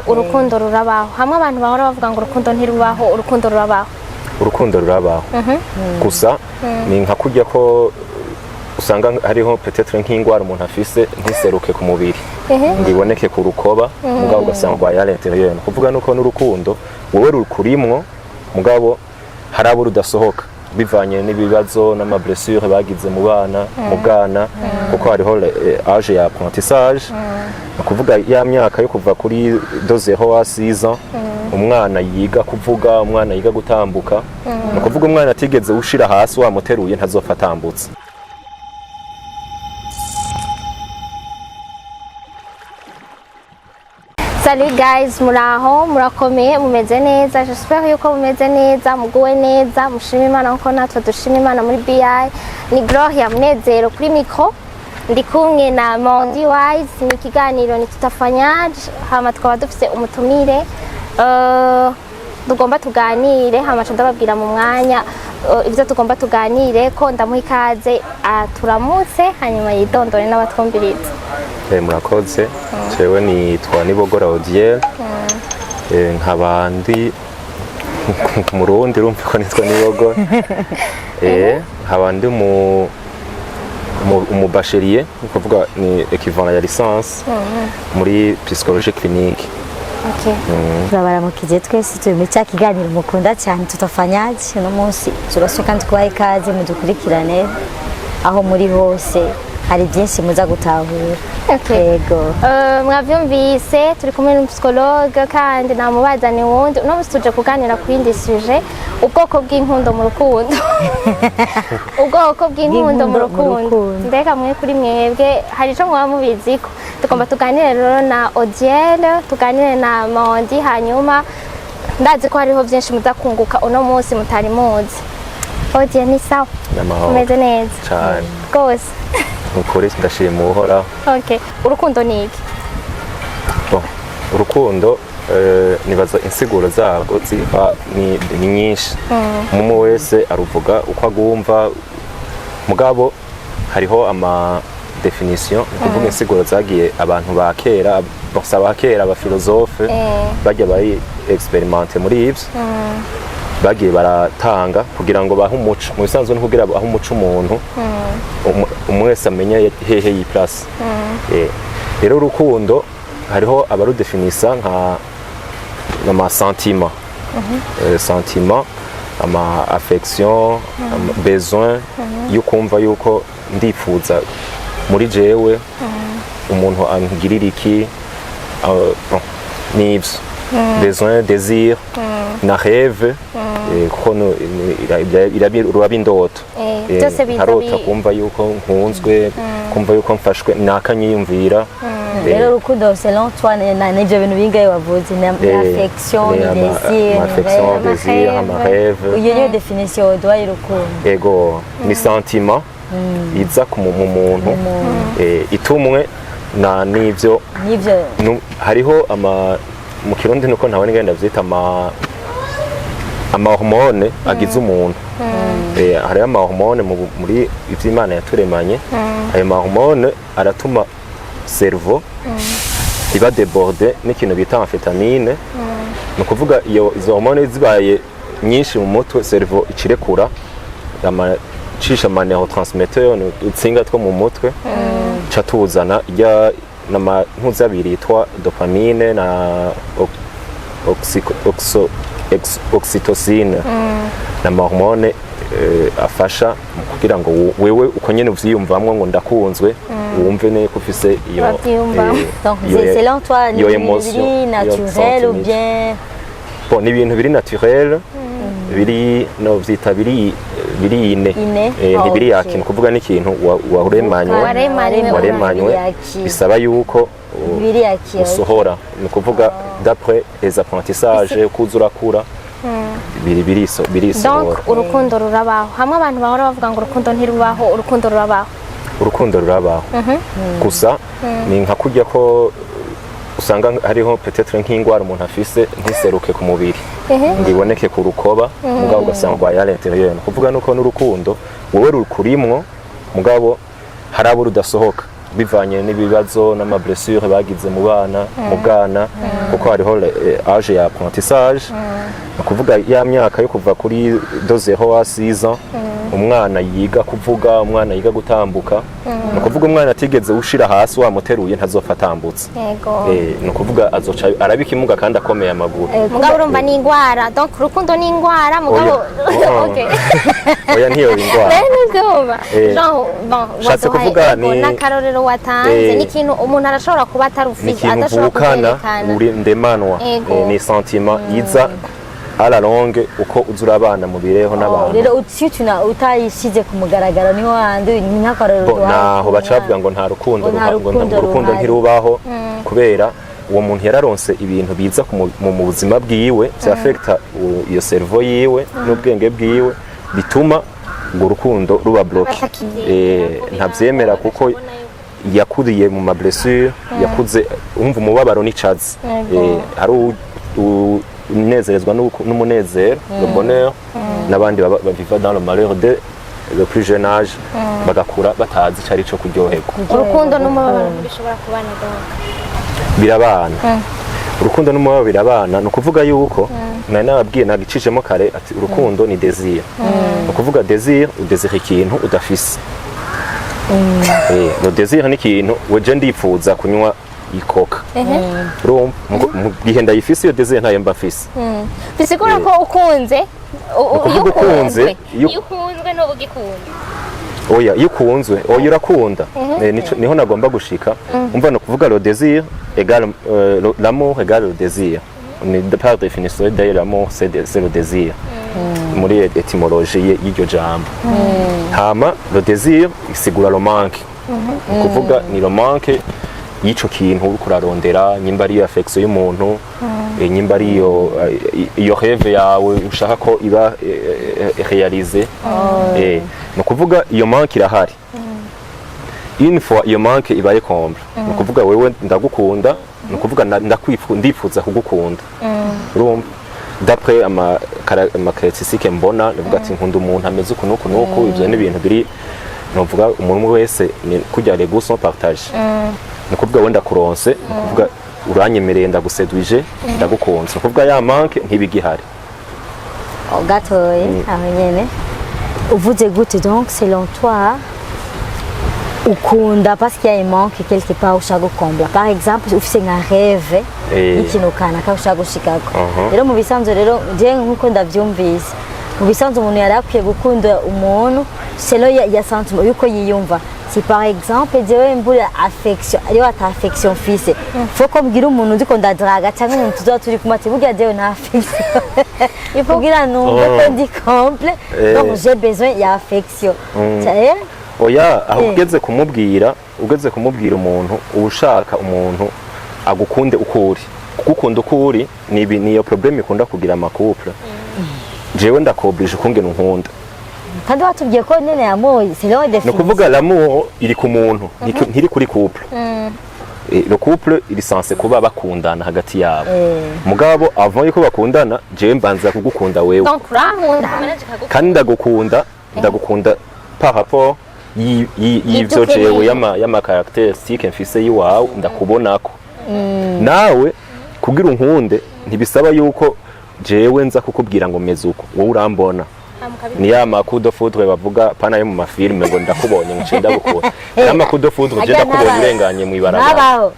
urukundo rurabaho hamwe abantu bahora bavuga ngo urukundo ntirubaho urukundo rurabaho urukundo rurabaho gusa ni nka kujya ko usanga hariho peut-être nk'ingwara umuntu afise ntiseruke ku mubiri ngiboneke ku rukoba mugabo ugasanga ya l'intérieur kuvuga nuko n'urukundo wowe rukurimwo mugabo harabo rudasohoka bivanye n'ibibazo n'amablessure bagize mu bana mu bwana kuko hariho âge ya apprentissage kuvuga ya myaka yo kuva kuri 0 à 6 ans umwana yiga kuvuga umwana yiga gutambuka no kuvuga umwana atigeze ushira hasi wamuteruye ntazofatambutse. Salut guys, muraho murakomeye mumeze neza. J'espère yuko mumeze neza muguwe neza mushima Imana nko natwe dushima Imana muri BI. Ni Gloria Munezero kuri micro ndi kumwe na Mondi Wise ni kiganiro ni Tutafanyaje hama twaba dufise umutumire tugomba tuganire hama ndababwira mu mwanya ivyo tugomba tuganire ko ndamuha ikaze turamutse hanyuma yidondore n'abatwumviriza. Murakoze jewe nitwa Nibogora Odiel nkabandi mu Rundi rumva ko nitwa Nibogora nkabandi mu bachelier kuvuga ni équivalent ya licence muri psychologie clinique. Okay. Turabaramukije twese turi mu kiganiro mukunda cyane Tutafanyaje no munsi turasoka ndikwaye ikaze mudukurikirane aho muri hose hari byinshi muza gutahura. Yego mwavyumvise turi kumwe n'umpsychologue kandi namubazane wundi no tuje kuganira ku yindi sujet ubwoko bw'inkundo mu rukundo ubwoko bw'inkundo mu rukundo ndeka mwe kuri mwebwe hari ico mwaba mubiziko tugomba tuganire rero na Odiel tuganire na Mondi hanyuma ndazi ko hariho byinshi muzakunguka uno munsi mutari muzi. Odiel ni sawa meze neza cyane gose ukuri ndashima uhoraho. Okay, urukundo ni iki? Urukundo nibaza insiguro zarwo ziva ni nyinshi umwe wese aruvuga uko agumva mugabo hariho ama definition kuvuga insiguro zagiye abantu ba kera basaba kera aba philosophe bajya bari experimente muri ivyo bagiye baratanga kugira ngo bahe umuco mu bisanzwe no kugira bahe umuco umuntu umwese amenye hehe yi place. Rero urukundo hariho abarudefinisa nka ama sentiment sentiment ama affection besoin yukumva yuko ndifuza muri jewe umuntu angirira iki nivyo besoin désir na rêve kono uraba indoto harota kumva yuko nkunzwe kumva yuko mfashwe nakanyiyumvira. Rero urukundo selon toi n'ivyo bintu bingaye wavuze na affection désir ama rêve iyo niyo definition doit y'urukundo. Ego ni sentiment iza ku muntu itumwe na nivyo hariho ama mu Kirundi nuko ntabone ngenda vyita ama hormone agize umuntu hari ama hormone muri ivy'Imana yaturemanye ayo ma hormone aratuma cerveau iba débordé n'ikintu bita amphétamine no kuvuga iyo izo hormone zibaye nyinshi mu mutwe cerveau ikirekura cisha ama neurotransmetteurs utsinga two mu mutwe catuzana ya nama mpuzabiri yitwa dopamine na oxytocine na hormone afasha kugira ngo wewe uko nyene uvyiyumvamwe ngo ndakunzwe wumve ne ko ufise iyo donc c'est selon toi ni émotion naturelle ou bien bon ni ibintu biri naturel biri no vyita biri ntibiri yakintu kuvuga n'ikintu waremanywe bisaba yuko usohora ni kuvuga d'après les apprentissages kuzura kura biri donc urukundo rurabaho hamwe abantu bahora bavuga ngo urukundo ntirubaho urukundo rurabaho gusa ni nka kujya ko usanga hariho peut-être nk'ingwara umuntu afise ntiseruke ku mubiri ngiboneke ku rukoba mugabo ugasanga ya l'intérieur kuvuga nuko n'urukundo wowe rukurimwo mugabo harabo rudasohoka bivanye n'ibibazo n'amablessure bagize mu bwana kuko hariho âge ya apprentissage kuvuga ya myaka yo kuva kuri 0 à 6 ans umwana yiga kuvuga umwana yiga gutambuka no kuvuga umwana atigeze ushira hasi wamuteruye ntazofatambutse no kuvuga azoca arabika imuga kandi akomeye amaguru mugabo urumva ni ingwara donc urukundo ni ingwara mugabo okay oya ntiyo ingwara shatse kuvuga ni nakarorero watanze ni ikintu umuntu arashobora kuba atarufise adashobora kwerekana uri ndemanwa ni sentiment iza à la longue uko uzura abana mu bireho n'abantu rero utituna utayishize ku mugaragaro niho handi nkakarorero naho bacavuga ngo nta rukundo urukundo ntirubaho kubera uwo muntu yararonse ibintu biza mu buzima bwiwe byafecta iyo cerveau yiwe n'ubwenge bwiwe bituma ngo urukundo ruba bloqué ntabyemera kuko yakuriye mu mablessure yakuze umva umubabaro n'icazi ari unezerezwa n'umunezero le bonheur n'abandi baviva dans le malheur de le plus jeune âge bagakura batazi cari cyo kuryoherwa urukundo n'umubabaro bishobora kubana birabana urukundo n'umubabaro birabana no kuvuga yuko nari nababwiye nagicishemo kare ati urukundo ni désir no kuvuga désir udésire ikintu udafise no désir ni ikintu weje ndipfuza kunywa ikoka mu gihe ndayifise iyo désir ntayo mba mfise bisigura ko ukunze iyo ukunzwe no ugikunda oya iyo ukunzwe oya urakunda niho nagomba gushika umva no kuvuga le désir égale l'amour égale le désir ni par définition d'ailleurs l'amour c'est le désir muri étymologie y'iryo jambo hama le désir isigura le manque kuvuga ni le manque yico kintu uri kurarondera nyimba ari affection y'umuntu nyimba ari iyo rêve yawe ushaka ko iba réaliser no kuvuga iyo manque irahari une fois iyo manque ibaye comble no kuvuga wewe ndagukunda no kuvuga ndifuza kugukunda urumva d'après ama caractéristique mbona ndavuga ati nkunda umuntu ameze uku nuku nuku ivyo ni ibintu biri novuga umuntu wese ni kujya les goûts sont partagés no kuvuga wenda kuronse no kuvuga uranyemereye ndagusedwije ndagukunze no kuvuga ya manque ntibigihari gatoye aho nyene uvuze gute donc selon toi ukunda parce qu'il y a un manque quelque part ushaka gukombla par exemple ufise nka rêve ikintu kanaka ushaka gushikako rero mu bisanzwe rero je nkuko ndavyumvise mu bisanzwe umuntu yari akwiye gukunda umuntu selon ya sentiment yuko yiyumva si par exemple jewe mbura affection ariyo ata affection fise faut ko bwira umuntu ndiko ndadraga cyangwa umuntu tuzoba turi kumati bugira jewe na affection il faut bwira numva ko ndi comble donc j'ai besoin ya affection oya aho ugeze kumubwira umuntu ushaka umuntu agukunde ukuri kugukunda ukuri niyo problem ikunda kugira amakouple jewe ndakoblige kungena unkunda kandi watubwiye ko nene yamoye c'est l'heure de no kuvuga l'amour iri ku muntu ntiri kuri couple le couple iri censé kuba bakundana hagati yabo mugabo avant yuko bakundana jewe mbanza kugukunda wewe donc kandi ndagukunda par rapport y'ivyo jewe y'ama caractéristique mfise yiwawe ndakubonako nawe kugira unkunde ntibisaba yuko jewe nza kukubwira ngo meze uko wowe urambona ni ya makudo foudre bavuga pana yo mu mafilme ngo ndakubonye ncenda gukora ya makudo foudre je ndakubonye urenganye mu ibarabara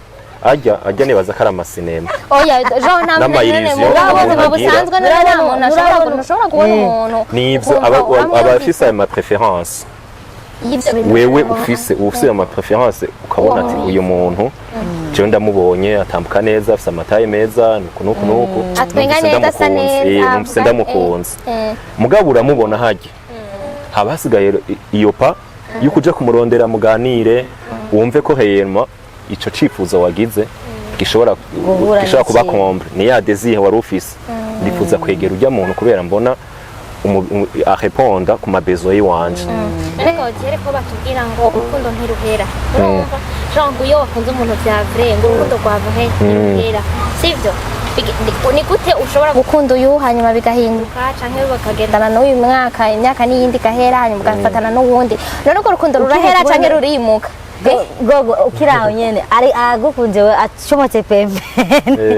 ajya nibaza kara amasinema oya jo namwe mu busanzwe n'umuntu ashobora kubona umuntu nivyo abafise ama préférence wewe ufise ama préférence ukabona ati uyu muntu je ndamubonye atambuka neza afise amataye meza nuku atwenga neza asa neza ndamukunze mugabo uramubona haje habasigaye iyo pa yukuja kumurondera muganire wumve ko heyema ico cifuzo wagize gishobora kuba comble ni ya désir wari ufise ndifuza kwegera ujya muntu kubera mbona a répondre ku mabezo yiwanje ariko cyere ko batubwira ngo urukundo ntiruhera urumva genre iyo wakunze umuntu bya vrai ngo urukundo rwava ntiruhera sivyo ni gute ushobora gukunda uyu hanyuma bigahinduka canke bakagendana n'uyu imyaka n'iyindi gahera hanyuma ugafatana n'uwundi none ko urukundo rurahera canke rurimuka gogo ukiraho nyene ari agukunze we acomotse pembe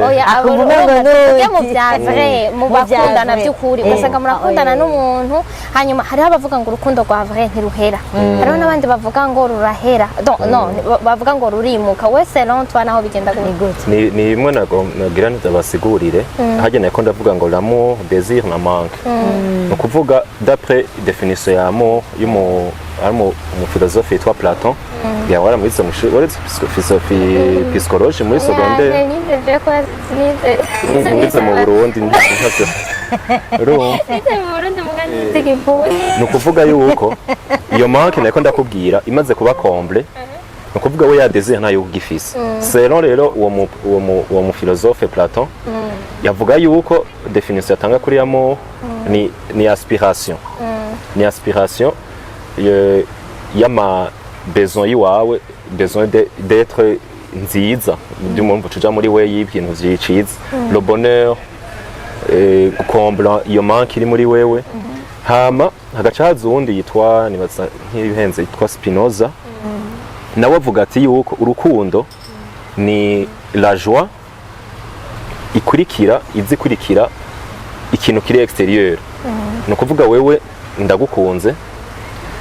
oya aburuye mu bya vrai mu bakundana by'ukuri ugasanga murakundana n'umuntu hanyuma hariho abavuga ngo urukundo rwa vrai ntiruhera hariho n'abandi bavuga ngo rurahera no bavuga ngo rurimuka we selon toi naho bigenda gute ni imwe nagira ndabasigurire hageneye ko ndavuga ngo l'amour désir na manque no kuvuga d'après définition ya amour y'umu philosophe yitwa Platon ya wara muri philosophie psychologie muri secondaire nize mu Burundi ntacyo no kuvuga yuko iyo manque nako ndakubwira imaze kuba comble no kuvuga we ya désir nayo ugifise selon rero uwo mu philosophe Platon yavuga yuko définition yatanga kuri amour ni aspiration ni aspiration yama besoin yiwawe besoin d'être nziza du muntu tuja muri we y'ibintu vyiciza le bonheur gukombla iyo manque iri muri wewe hama hagaca haza uwundi yitwa nibaza nk'ibihenze yitwa Spinoza nawe avuga ati yuko urukundo ni la joie ikurikira ikintu kiri extérieur no kuvuga wewe ndagukunze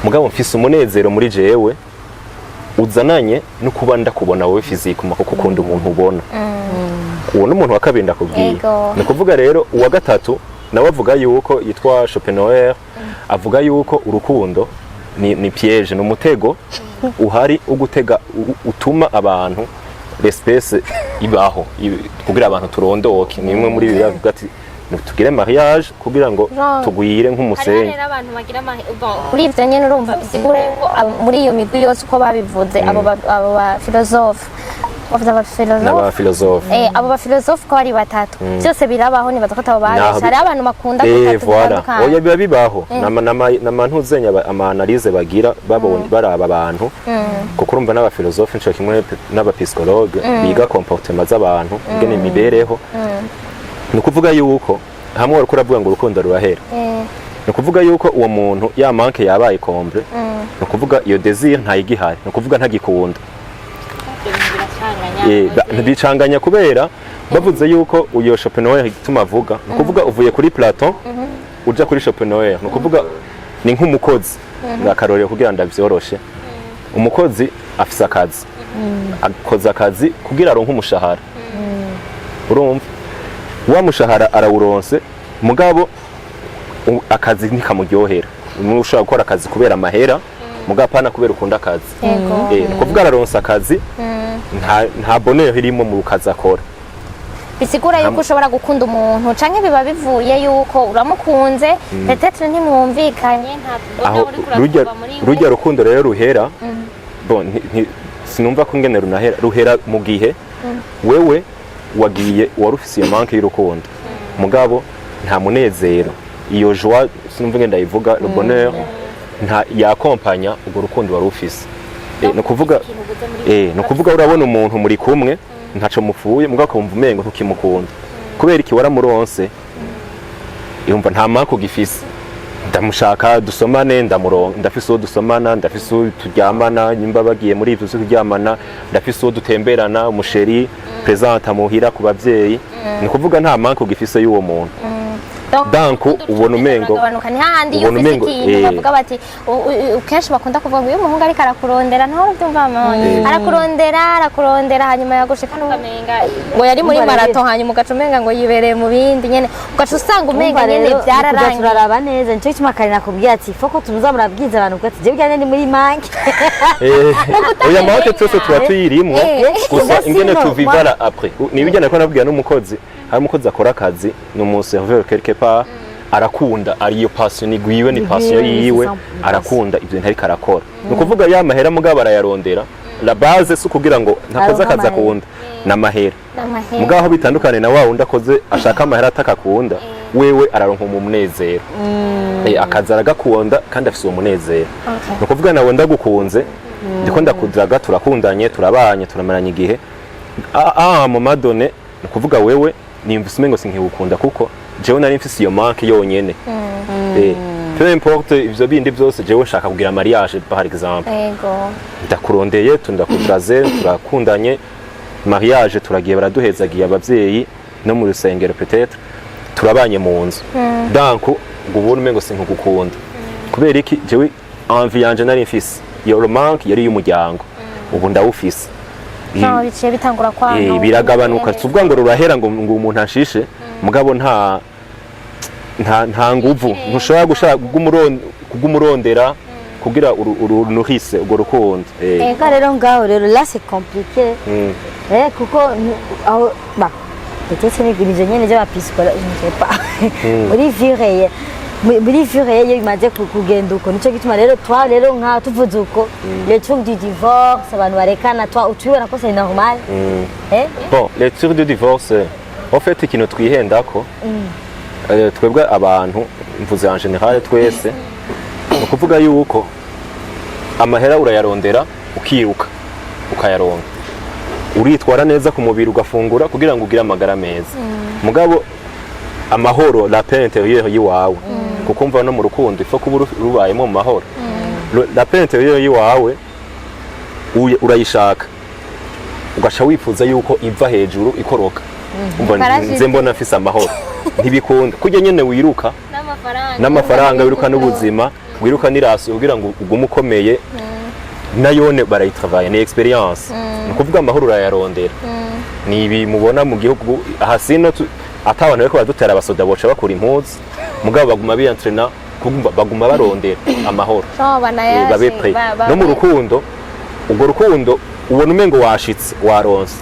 mugabo mfise umunezero muri jewe uzananye no kuba ndakubona wowe physique kuko ukunda umuntu ubona uwo n'umuntu wa kabiri ndakubwiye no kuvuga rero uwa gatatu nawe avuga yuko yitwa Schopenhauer avuga yuko urukundo ni piège no mutego uhari ugutega utuma abantu l'espèce ibaho kugira abantu turondoke nimwe muri bibi bavuga ati tugire mariage kugira ngo tugwire nk'umusenyi abantu bagira muri ivyo nyene urumva bisigure muri iyo migwi yose uko babivuze abo ba philosophe aba philosophe ko ari batatu byose birabaho ni batatu abo baje hari abantu bakunda gutandukana oya biba bibaho namantu zenya ama analyse bagira babonye baraba abantu kuko urumva n'aba philosophe nco kimwe n'aba psychologue biga comportement z'abantu ngene imibereho ni kuvuga yuko hamwe wari kuravuga ngo urukundo rurahera ni kuvuga yuko uwo muntu ya manque yabaye comble ni kuvuga iyo désir ntayigihari ni kuvuga ntagikunda ntibicanganya kubera bavuze yuko uyo Schopenhauer gituma avuga ni kuvuga uvuye kuri Platon uja kuri Schopenhauer ni kuvuga ni nk'umukozi ngakarorero kugira ndavyoroshe umukozi afise akazi akoza akazi kugira aronke umushahara urumva wa mushahara arawuronse mugabo akazi ntikamuryohera ushobora gukora akazi kubera amahera mugabo pana kubera ukunda akazi kuvuga araronse akazi nta bonheur irimo mu kazi akora bisigura yuko ushobora gukunda umuntu canke biba bivuye yuko uramukunze peut-être ntimwumvikanye rujya rukundo rero ruhera sinumva ko ngene ruhera mu gihe wewe wagiye warufise iyo manque y'urukundo mugabo nta munezero iyo joie sinumva ngenda yivuga le bonheur nta yakompanya ubwo rukundo warufise no kuvuga urabona umuntu muri kumwe ntaco mupfuye mugabo akumva umengo ntukimukunda kubera iki waramuronse yumva nta manque ugifise ndamushaka dusomane ndafise uwo dusomana ndafise uwo turyamana nyimba bagiye muri ivyo turyamana ndafise uwo dutemberana umusheri presente amuhira ku bavyeyi ni kuvuga nta manque ugifise y'uwo muntu donc ubona umengo bavuga bati kenshi bakunda kuvuga ngo uyu muhungu ariko arakurondera ntaho ubyumva arakurondera hanyuma yagushika n'ukamenga ngo yari muri marathon hanyuma ugaca umenga ngo yibereye mu bindi nyene ugaca usanga umenga nyene byararangiye turaraba neza nico gituma kare nakubwiye ati foko tuza murabwiza abantu ko ati je byane ni muri manque oya manque twese tuba tuyirimo gusa ingene tuvivara après nibijyana ko nabwiye n'umukozi hari umukozi akora akazi ni umuserveur quelque part arakunda ariyo passion igwiwe ni passion yiwe arakunda ibyo ntariko arakora no kuvuga ya mahera mugabo arayarondera la base su kugira ngo ntakoze akazi akunda namahera mugaho bitandukane na wa wundi akoze ashaka amahera atakakunda wewe araronka umunezero akazi aragakunda kandi afise uwo munezero no kuvuga nawe ndagukunze ndiko ndakudiraga turakundanye turabanye turamaranye igihe mu madone no kuvuga wewe nimvise umengo sinkibukunda kuko jewe nari mfise iyo manque yonyene peu importe ivyo bindi byose jewe nshaka kugira mariage par exemple Ego. ndakurondeye tundakudraze turakundanye mariage turagiye baraduhezagiye abavyeyi no mu rusengero peut-être turabanye mu nzu donc ubona umengo sinkugukunda kubera iki jewe envie yanje nari mfise iyo romanque yari y'umuryango ubu ndawufise No, biciye bitangura kwano. biragabanuka tuvuga ngo rurahera ngo umuntu ashishe mugabo nta nguvu ntushobora gushaka kugumurondera kugira uruhise urwo rukundo ego rero ngaho rero là c'est compliqué kuko aho ba peut-être ni ibintu nyene by'abapsychologue je ne sais pas muri vie réelle imaze kugenda uko nico gituma rero twa rero nka tuvuze uko le truc du divorce abantu barekana twa utubona ko c'est normal bon le truc du divorce en fait ikintu twihendako twebwe abantu mvuze en général twese ukuvuga yuko amahera urayarondera ukiruka ukayaronka uritwara neza ku mubiri ugafungura kugira ngo ugire amagara meza mugabo amahoro la paix intérieure yiwawe kuko mva no mu rukundo ifo kuba rubayemo mu mahoro la paix intérieure yiwawe urayishaka ugasha wifuza yuko iva hejuru ikoroka umva nze mbona mfise amahoro ntibikunda kujya nyene wiruka n'amafaranga wiruka n'ubuzima wiruka n'iraso kugira ngo ugume ukomeye nayone barayitravaye ni experience nukuvuga amahoro urayarondera ni ibi mubona mu gihugu ahasino atabantu bariko badutera abasoda boca bakura impuzu mugabo baguma bientraîna baguma barondera amahoro babe prêt no mu rukundo ubwo rukundo ubona umengo washitse waronse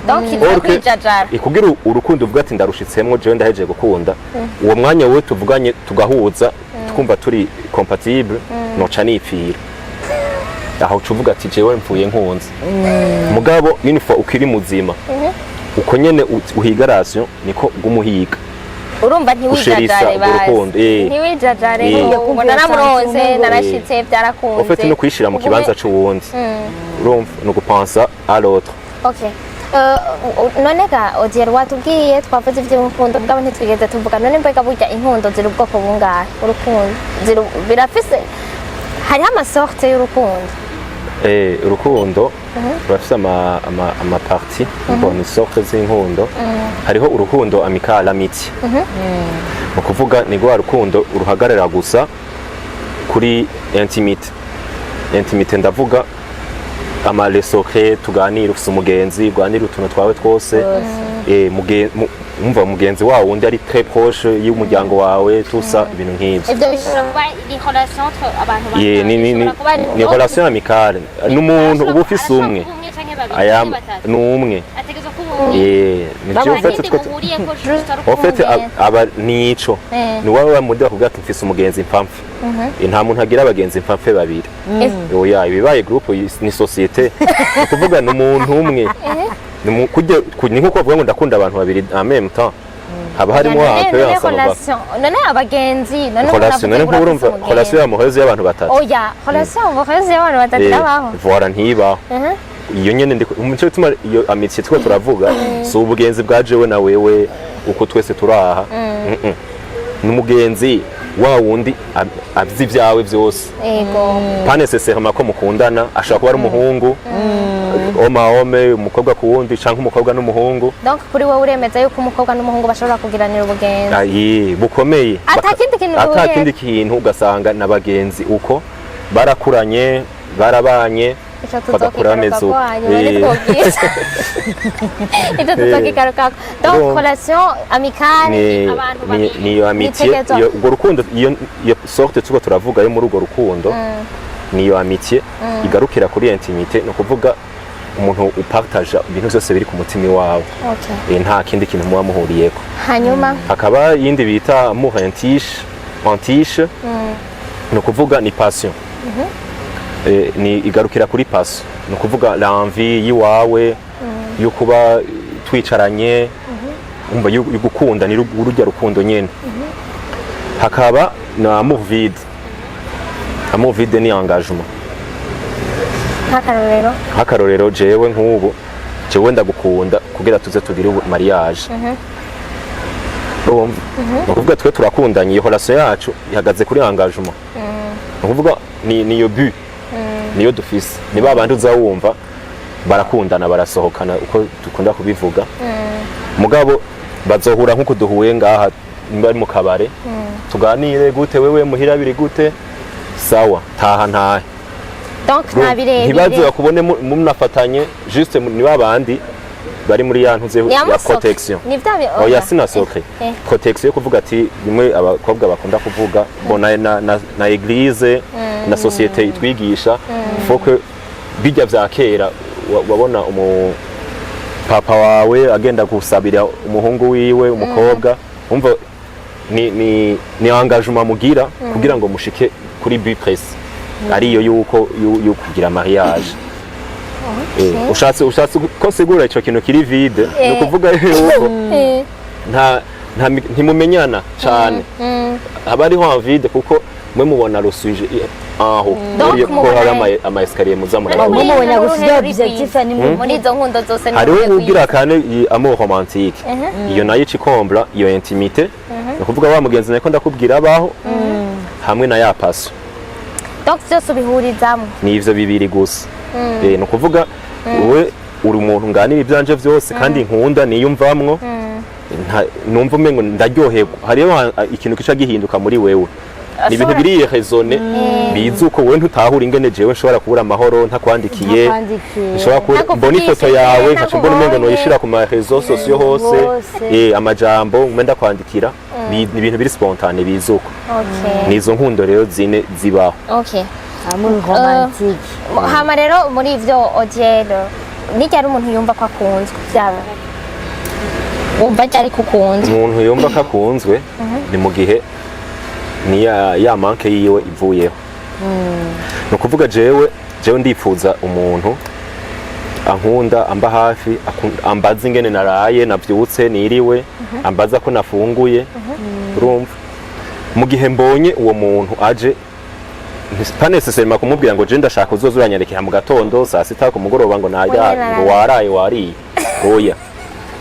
ikugira urukundo uvuga ati ndarushitsemwo jewe ndahejeje gukunda uwo mwanya wewe tuvuganye tugahuza twumva turi compatible noca nipfira aho cuvuga ati jewe mvuye nkunze mugabo une fois ukiri muzima uko nyene uhiga rasyo niko gumuhiga urumva ntiwijajare ntiwijajare ngo naramuronse narashitse byarakunze ufite no kwishira mu kibanza c'uwundi urumva no gupensa à l'autre okay none ga Odier watubwiye twavuze ivy'urukundo bwabo ntitwigeze tuvuga none mbega burya inkundo ziri ubwoko bungahe urukundo birafise hariho amasorte y'urukundo urukundo rurafise ama partie bon sorte z'inkundo hariho urukundo amical amitié mu kuvuga ni gwa rukundo uruhagarara gusa kuri intimité ndavuga ama les secrets tuganira ufise umugenzi gwanira utuntu twawe twose umva umugenzi wawe undi ari très proche y'umuryango wawe tusa ibintu nk'ivyo ibyo bishobora kuba ni relation entre abantu ni relation amicale n'umuntu uba ufise umwe aya n'umwe nivyo ufite aba nico ni wowe wamudi bakubwira ati mfise umugenzi mpamfe nta muntu agira abagenzi mpamfe babiri oya ibibaye groupe ni société kuvuga n'umuntu umwe ni nkuko bavuga ngo ndakunda abantu babiri en même temps haba harimo none abagenzi none nkurumva relation amoureuse y'abantu batatu oya relation amoureuse y'abantu batatu nabaho voilà ntibaho iyo nyene umuco bituma iyo amitié twa turavuga so ubugenzi bwa jewe na wewe uko twese turaha n'umugenzi wa wundi avyi vyawe vyose ego pas nécessairement ko mukundana ashaka kuba ari umuhungu ome umukobwa ku wundi canke umukobwa n'umuhungu donc kuri wowe uremeza yuko umukobwa n'umuhungu bashobora kugiranira ubugenzi bukomeye atakindi kintu ugasanga n'abagenzi uko barakuranye barabanye bagakura ameze uko icyo tuzokigarukako donc relation amicale niyo amitié urwo rukundo iyo sorte tuko turavuga yo muri urwo rukundo niyo amitié igarukira kuri intimité no kuvuga umuntu upartage ibintu byose biri ku mutima wawe nta kindi kintu muba muhuriyeko hanyuma hakaba yindi bita amour antiche no kuvuga ni passion ni igarukira kuri passion no kuvuga l'envie yiwawe yo kuba twicaranye umva yo gukunda ni urujya rukundo nyene hakaba na amour vide ni engagement hakarorero jewe nk'ubu jewe ndagukunda kugira tuze tugire mariage ni ukuvuga twe turakundanye iyo relation yacu ihagaze kuri engagement ni ukuvuga niyo but niyo dufise ni babandi uza wumva barakundana barasohokana uko dukunda kubivuga mugabo bazohura nkuko duhuye ngaha bari mu kabare tuganire gute wewe muhira biri gute sawa taha ntahe donc ntabirebire ntibaze bakubone munafatanye juste ni babandi bari muri ya ntuze ya protection oya sinasoke protection yo kuvuga ati bimwe abakobwa bakunda kuvuga bona na eglise na societe itwigisha foke bijya vya kera wabona papa wawe agenda gusabira umuhungu wiwe umukobwa umva ni engagement mugira kugira ngo mushike kuri but précis ariyo yuko kugira mariage ushatse ko segura ico kintu kiri vide no kuvuga yuko ntimumenyana cyane haba ariho en vide kuko mwe mubona rusuje aho ko hari ama escalier muzamura mubona gusiga objectif ni muri izo nkundo zose hariho ugira kane amour romantique iyo nayo icikombla iyo intimité no kuvuga wa mugenzi nako ndakubwira abaho hamwe na ya paso donc byose bihurizamo ni ivyo bibiri gusa no kuvuga we uri umuntu nganira ibyanje byose kandi nkunda niyumvamwo numva umengo ndaryoherwa hariho ikintu kica gihinduka muri wewe ni ibintu biri raisonné bizi uko wowe ntutahura ingene jewe nshobora kubura amahoro ntakwandikiye nshobora mbona ifoto yawe nkaca mbona umengo noyishira ku ma réseaux sociaux hose amajambo ngenda kwandikira ni ibintu biri spontane bizi uko nizo nkundo rero zine zibaho amour romantique hama rero muri ivyo Odielo nijya ari umuntu yumva ko akunzwe byaba wumva cyari kukunzwe umuntu yumva ko akunzwe ni mu gihe ni ya manke yiwe ivuyeho no kuvuga jewe ndifuza umuntu ankunda amba hafi ambaza ingene naraye navyutse niriwe ambaza ko nafunguye urumva mu gihe mbonye uwo muntu aje pas nécessairement kumubwira ngo je ndashaka uzoza uranyarekera mu gatondo saa sita ku mugoroba ngo waraye wariye oya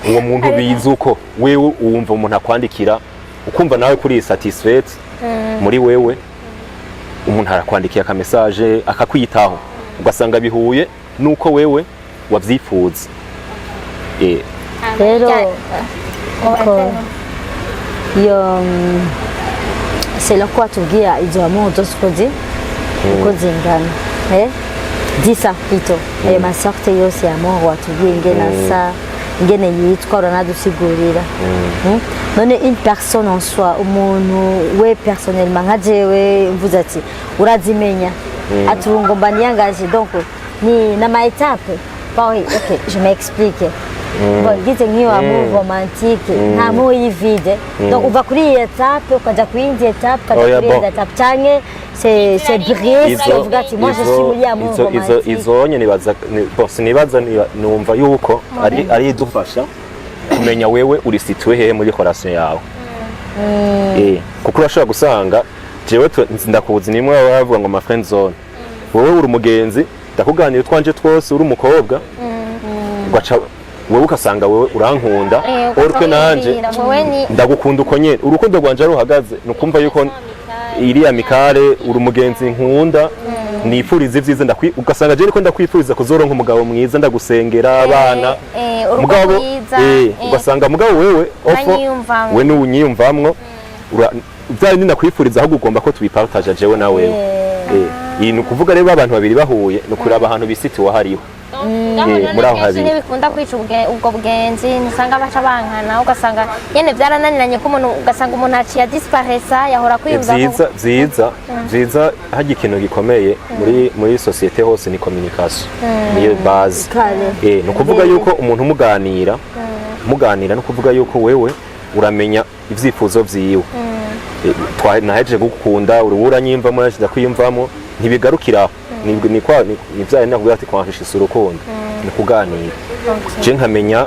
uwo muntu bizi uko wewe uwumva umuntu akwandikira ukumva nawe kuri satisfait muri wewe umuntu arakwandikiye aka message akakwitaho ugasanga bihuye nuko wewe wavyifuza rero uko yo c'est là quoi tubwira izo amour dosikozi uko zingana disa ito ayo masarte yose amour watubwiye ingena sa ingene yitwa uranadusigurira none une personne en soi umuntu we personnellement nka jewe mvuze ati urazimenya ati ngomba niyangaje donc ni na ma étape oui ok je m'explique bon dites nk'iyo amour romantique nta amour vide donc uva kuri iyi étape ukaja ku yindi étape ukaja kuri iyi étape canke c'est brise uvuga ati moi je suis muri amour romantique izonye nibaza numva yuko ari idufasha kumenya wewe uri situé hehe muri relation yawe kuko urashobora gusanga jewe ndakuzi nimwe bavuga ngo ma friend zone wowe uri umugenzi ndakuganira twanje twose uri umukobwa ugaca wewe ukasanga wewe urankunda orke nanje ndagukunda uko nyene urukundo rwanje ruhagaze nukumva yuko iri amikare uri umugenzi nkunda nifuriza ivyiza ugasanga je niko ndakwifuriza kuzoronka umugabo mwiza ndagusengera abana mugabo ugasanga mugabo wewe ofo we n'unyiyumvamwo byari ndakwifuriza aho ugomba ko tubipartage jewe na wewe iyi ni ukuvuga rero abantu babiri bahuye ni ukuraba ahantu bisitiwe hariho muri aho habiri bikunda kwica ubwo bugenzi nusanga baca bankana ugasanga nyene byarananiranye ko umuntu ugasanga umuntu aciye disparesa yahora kwiyumva vyiza haje ikintu gikomeye muri societe hose ni communication niyo base ni ukuvuga yuko umuntu muganira no kuvuga yuko wewe uramenya ivyifuzo vyiwe nahejeje gukunda urubura nyimvamo nashida kwiyumvamo ntibigarukira ni vyaye nakubwira ati kwanshisha urukundo ni kuganira je nkamenya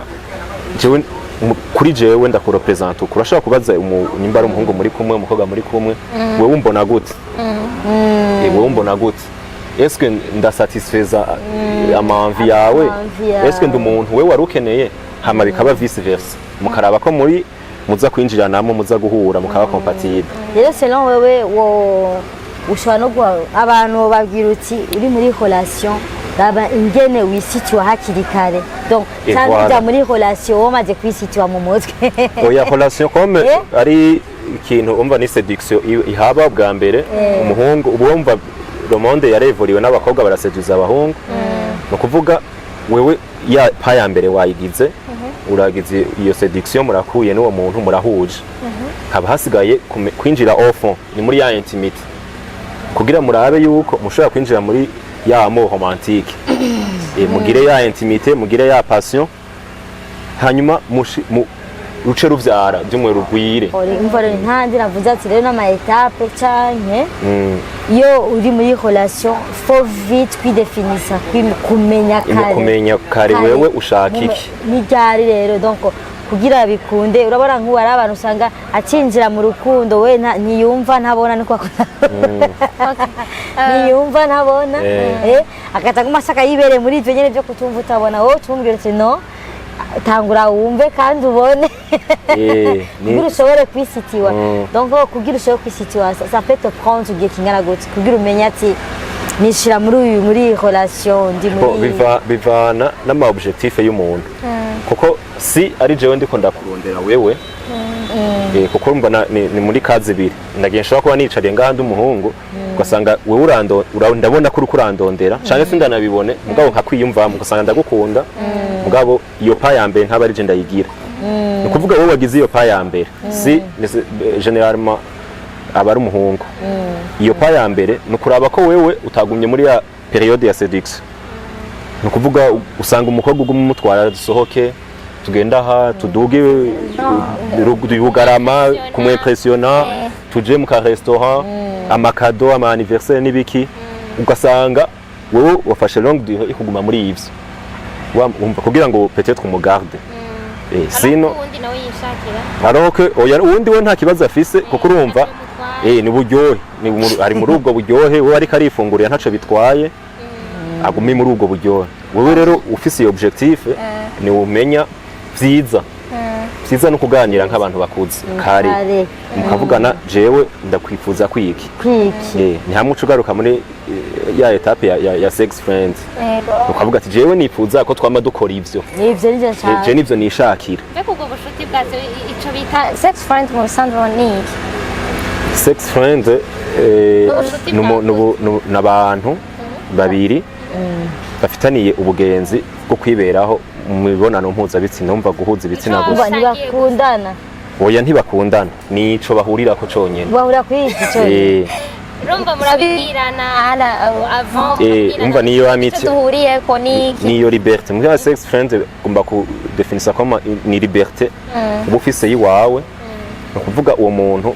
jewe kuri jewe ndakurepresenta urashobora kubaza nimba ari umuhungu muri kumwe umukobwa muri kumwe wewe umbona gute wewe umbona gute est-ce que ndasatisfaiza amanvi yawe est-ce que ndi umuntu wewe warukeneye hama bikaba vice versa mukaraba ko muri muza kwinjiranamo muza guhura mukaba compatible. Rero selon wewe ushobora no abantu babwira uti uri muri relation raba ingene wisituwa hakiri kare donc cyangwa ujya muri relation wamaze kwisituwa mu mutwe. Oya relation comme ari ikintu umva ni séduction ihaba bwa mbere umuhungu ubumva le monde yarevuriwe n'abakobwa baraseduza abahungu no kuvuga wewe ya pa ya mbere wayigize uragize iyo séduction murakuye n'uwo muntu murahuje haba hasigaye kwinjira au fond ni muri ya intimité kugira murabe yuko mushobora kwinjira muri ya amour romantique mugire ya intimité mugire ya passion hanyuma ruce ruvyara by'umwe rugwire. Imva rero ntandi navuze ati rero n'ama étape canke iyo uri muri relation faut vite kwidefinisa kumenya kare wewe ushaka iki ni ryari rero donc kugira bikunde urabona nk'ubu ari abantu usanga acinjira mu rukundo we ntiyumva ntabona niko ntiyumva ntabona akata kumasaka yibere muri ivyo nyene byo kutumva utabona wowe tumbwira ati no tangura wumve kandi ubone kugira ushobore kwisitiwa donc kugira ushobore kwisitiwa ça peut te prendre igihe kingana gute kugira umenye ati nishira muri relation ndi muri bivana n'ama objectif y'umuntu kuko si ari jewe ndiko ndakurondera wewe kuko urumva ni muri kazi ibiri ndagiye nshobora kuba nicariye ngaha ndi umuhungu ugasanga wewe ndabona ko uri kurandondera canke sindanabibone mugabo nkakwiyumvamo ugasanga ndagukunda mugabo iyo pa ya mbere ntaba ari je ndayigira ni kuvuga wowe wagize iyo pa ya mbere si généralement aba ari umuhungu iyo pa ya mbere ni ukuraba ko wewe utagumye muri ya periode ya séduction ni kuvuga usanga umukobwa ugumutwara dusohoke tugenda aha tuduge Bugarama kumwimpressiona tuje mu ka restaurant amakado ama anniversaire n'ibiki ugasanga wowe wafashe longue durée ikuguma muri ivyo wumva kugira ngo peut-être umugarde sino alors que oya undi we nta kibazo afise kuko urumva ni buryohe ari muri ubwo buryohe wowe ariko arifungurira ntaco bitwaye agumi muri ubwo buryohe wowe rero ufise iyo objectif ni umenya vyiza no kuganira nk'abantu bakuze kare mukavugana jewe ndakwifuza kwiki ni hamwe ucugaruka muri ya etape ya Sexfriend ukavuga ati jewe nifuza ko twama dukora ivyo je nivyo nishakira mbega ubwo bushuti bwazo ico bita Sexfriend mu bisanzwe ni Sexfriend n'abantu babiri bafitaniye ubugenzi bwo kwiberaho mu mibonano mpuzabitsina umva guhuza ibitsina gusa ntibakundana oya ntibakundana nico bahurirako conyene bahurira kuri iki conyene rumva murabirana avant umva niyo amitié duhuriye ko niyo liberté mu Sexfriend ugomba ku definisa comme ni liberté uba ufise yiwawe no kuvuga uwo muntu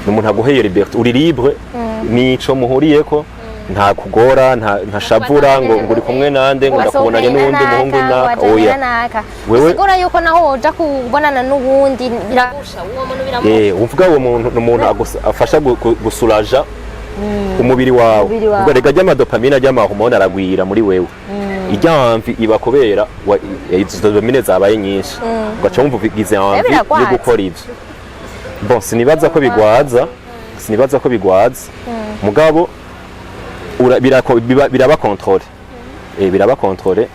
n'umuntu aguheye liberté uri libre nico muhuriyeko nta kugora nta shavura ngo uri kumwe nande ngo ndakubonanye n'uwundi muhungu na oya wewe sigura yuko naho uja kubonana n'uwundi biragusha uwo muntu biramusha uvuga uwo muntu n'umuntu afasha gusulaja umubiri wawe ubwo rega ry'ama dopamine ry'ama hormone aragwira muri wewe iryamvi iba kubera izo dopamine zabaye nyinshi ugaca wumva ugize envie yo gukora ivyo bon sinibaza ko bigwaza mugabo biraba contrôle biraba contrôle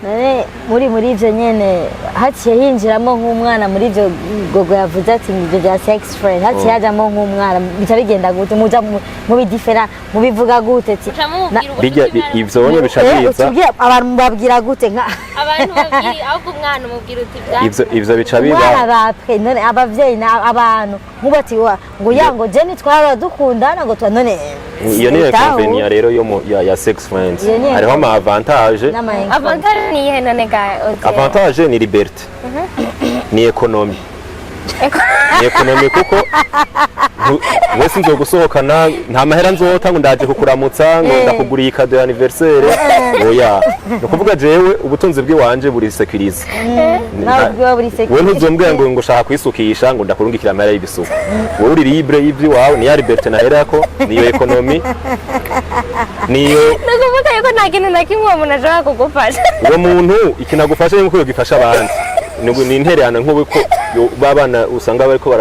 muri ivyo nyene haciye hinjiramo nk'umwana muri ivyo gogo yavuze ati ivyo bya Sexfriend haciye hajamo nk'umwana bica bigenda gute muja mu bidifera mu bivuga gute bijya ivyo bonye bica biza abantu babwira gute nka abantu babwira ahubwo umwana umubwira uti ivyo bica biba abapre none abavyeyi abantu nk'ubati ngo yango je nitwara dukundana ngo none iyo ni inconvénient rero ya Sexfriend hariho ama avantage ni ihe none ga avantage ni liberté ni economy ni economy kuko mwese nzo gusohokana nta mahera nzota ngo ndaje kukuramutsa ngo ndakuguriye ikado ya anniversaire oya no kuvuga jewe ubutunzi bw'iwanje buri sécurisé we ntuzombwira ngo ushaka kwisukisha ngo ndakurungikira amahera y'ibisuku wowe uri libre y'ivyo wawe ni ya liberté naherako niyo economy niyo nukuvuga yuko nta kintu na kimwe umuntu ashobora kugufasha uwo muntu ikinagufasha yuko yogifasha abandi ni intererano nk'uko babana usanga bariko